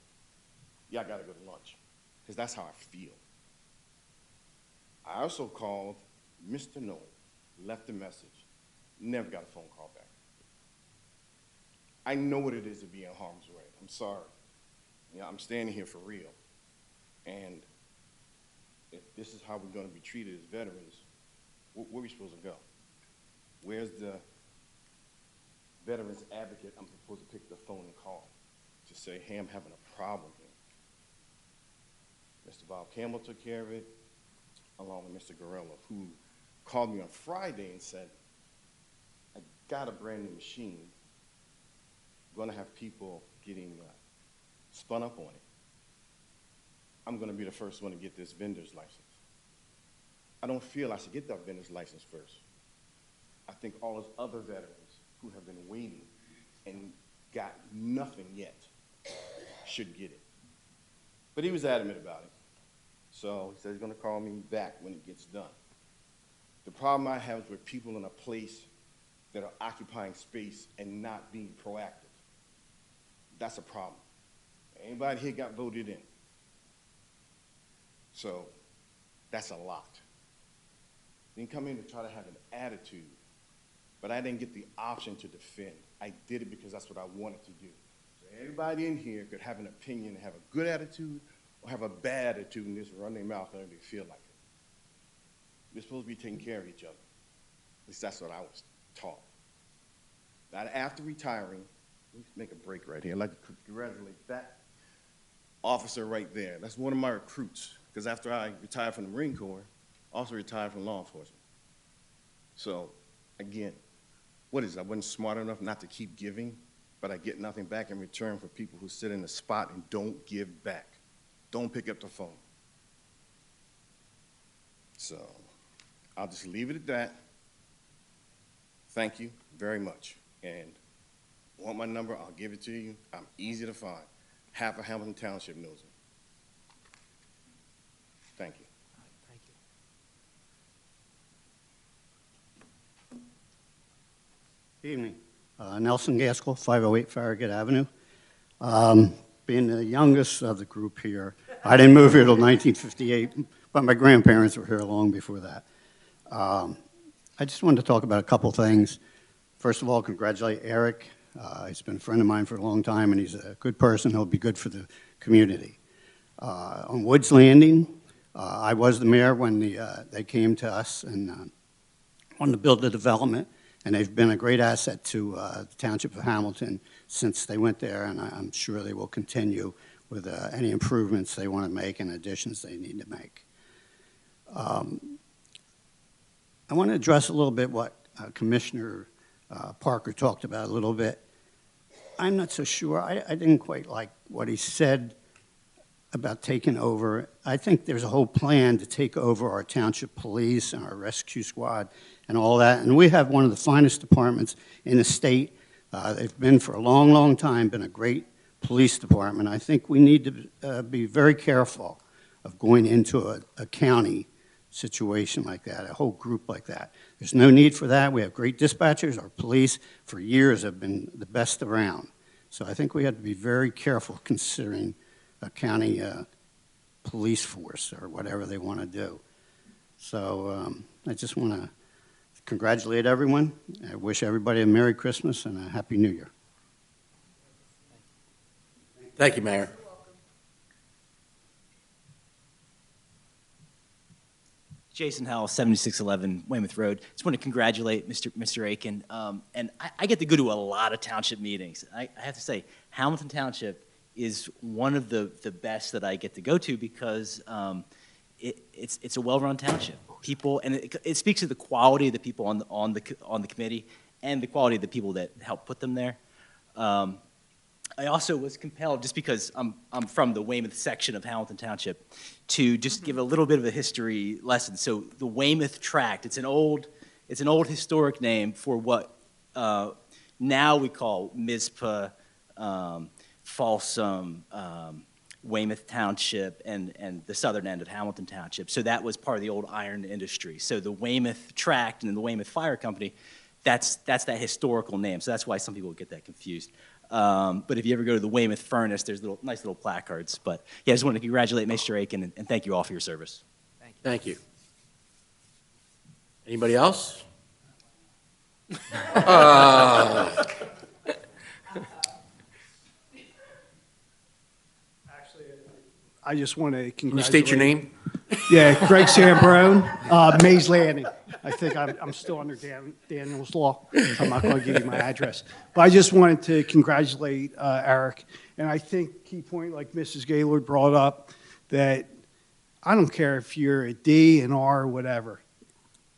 [SPEAKER 16] yeah, I got to go to lunch, because that's how I feel. I also called Mr. Noel, left a message, never got a phone call back. I know what it is to be in harm's way. I'm sorry. You know, I'm standing here for real. And if this is how we're going to be treated as veterans, where are we supposed to go? Where's the veterans advocate I'm supposed to pick the phone and call to say, hey, I'm having a problem here? Mr. Bob Campbell took care of it, along with Mr. Garello, who called me on Friday and said, I got a brand new machine. I'm going to have people getting spun up on it. I'm going to be the first one to get this vendor's license. I don't feel I should get that vendor's license first. I think all those other veterans who have been waiting and got nothing yet should get it. But he was adamant about it. So he said he's going to call me back when it gets done. The problem I have is with people in a place that are occupying space and not being proactive. That's a problem. Anybody here got voted in. So that's a lot. Didn't come in to try to have an attitude, but I didn't get the option to defend. I did it because that's what I wanted to do. So everybody in here could have an opinion, have a good attitude, or have a bad attitude and just run their mouth whenever they feel like it. We're supposed to be taking care of each other. At least that's what I was taught. Now, after retiring, let me make a break right here. I'd like to congratulate that officer right there. That's one of my recruits, because after I retired from the Marine Corps, I also retired from law enforcement. So, again, what is it? I wasn't smart enough not to keep giving, but I get nothing back in return for people who sit in the spot and don't give back. Don't pick up the phone. So, I'll just leave it at that. Thank you very much. And want my number, I'll give it to you. I'm easy to find. Half of Hamilton Township knows me. Thank you.
[SPEAKER 6] Thank you.
[SPEAKER 17] Evening. Nelson Gaskell, 508 Farragut Avenue. Being the youngest of the group here, I didn't move here till 1958, but my grandparents were here long before that. I just wanted to talk about a couple things. First of all, congratulate Eric. He's been a friend of mine for a long time, and he's a good person. He'll be good for the community. On Woods Landing, I was the mayor when they came to us and wanted to build the development, and they've been a great asset to the Township of Hamilton since they went there, and I'm sure they will continue with any improvements they want to make and additions they need to make. I want to address a little bit what Commissioner Parker talked about a little bit. I'm not so sure. I didn't quite like what he said about taking over. I think there's a whole plan to take over our township police and our rescue squad and all that. And we have one of the finest departments in the state. They've been for a long, long time, been a great police department. I think we need to be very careful of going into a county situation like that, a whole group like that. There's no need for that. We have great dispatchers. Our police for years have been the best around. So I think we have to be very careful considering a county police force or whatever they want to do. So I just want to congratulate everyone. I wish everybody a Merry Christmas and a Happy New Year.
[SPEAKER 1] Thank you, Mayor.
[SPEAKER 18] Jason Howell, 7611 Weymouth Road. Just want to congratulate Mr. Aiken. And I get to go to a lot of township meetings. I have to say, Hamilton Township is one of the best that I get to go to because it's a well-run township. People, and it speaks to the quality of the people on the committee and the quality of the people that help put them there. I also was compelled, just because I'm from the Weymouth section of Hamilton Township, to just give a little bit of a history lesson. So the Weymouth Tract, it's an old historic name for what now we call Mizpah, Folsom, Weymouth Township, and the southern end of Hamilton Township. So that was part of the old iron industry. So the Weymouth Tract and the Weymouth Fire Company, that's that historical name. So that's why some people get that confused. But if you ever go to the Weymouth Furnace, there's nice little placards. But yeah, I just want to congratulate Mr. Aiken and thank you all for your service.
[SPEAKER 1] Thank you. Anybody else?
[SPEAKER 19] I just want to congratulate.
[SPEAKER 1] Can you state your name?
[SPEAKER 19] Yeah, Craig Sambrone, Mays Landing. I think I'm still under Daniel's law, so I'm not going to give you my address. But I just wanted to congratulate Eric. And I think key point, like Mrs. Gaylord brought up, that I don't care if you're a D, an R, or whatever.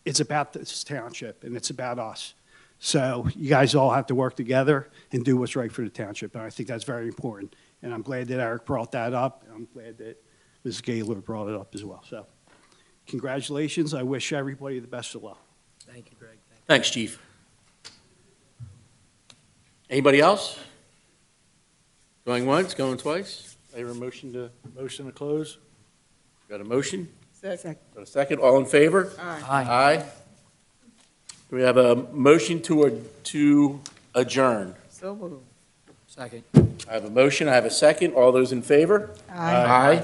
[SPEAKER 19] It's about this township, and it's about us. So you guys all have to work together and do what's right for the township. And I think that's very important. And I'm glad that Eric brought that up. And I'm glad that Mrs. Gaylord brought it up as well. So congratulations. I wish everybody the best of luck.
[SPEAKER 6] Thank you, Greg.
[SPEAKER 1] Thanks, Chief. Anybody else? Going once, going twice?
[SPEAKER 4] I hear a motion to close.
[SPEAKER 1] Got a motion?
[SPEAKER 2] Second.
[SPEAKER 1] Got a second? All in favor?
[SPEAKER 2] Aye.
[SPEAKER 1] Aye. Do we have a motion to adjourn?
[SPEAKER 2] So moved.
[SPEAKER 6] Second.
[SPEAKER 1] I have a motion, I have a second. All those in favor?
[SPEAKER 2] Aye.
[SPEAKER 1] Aye.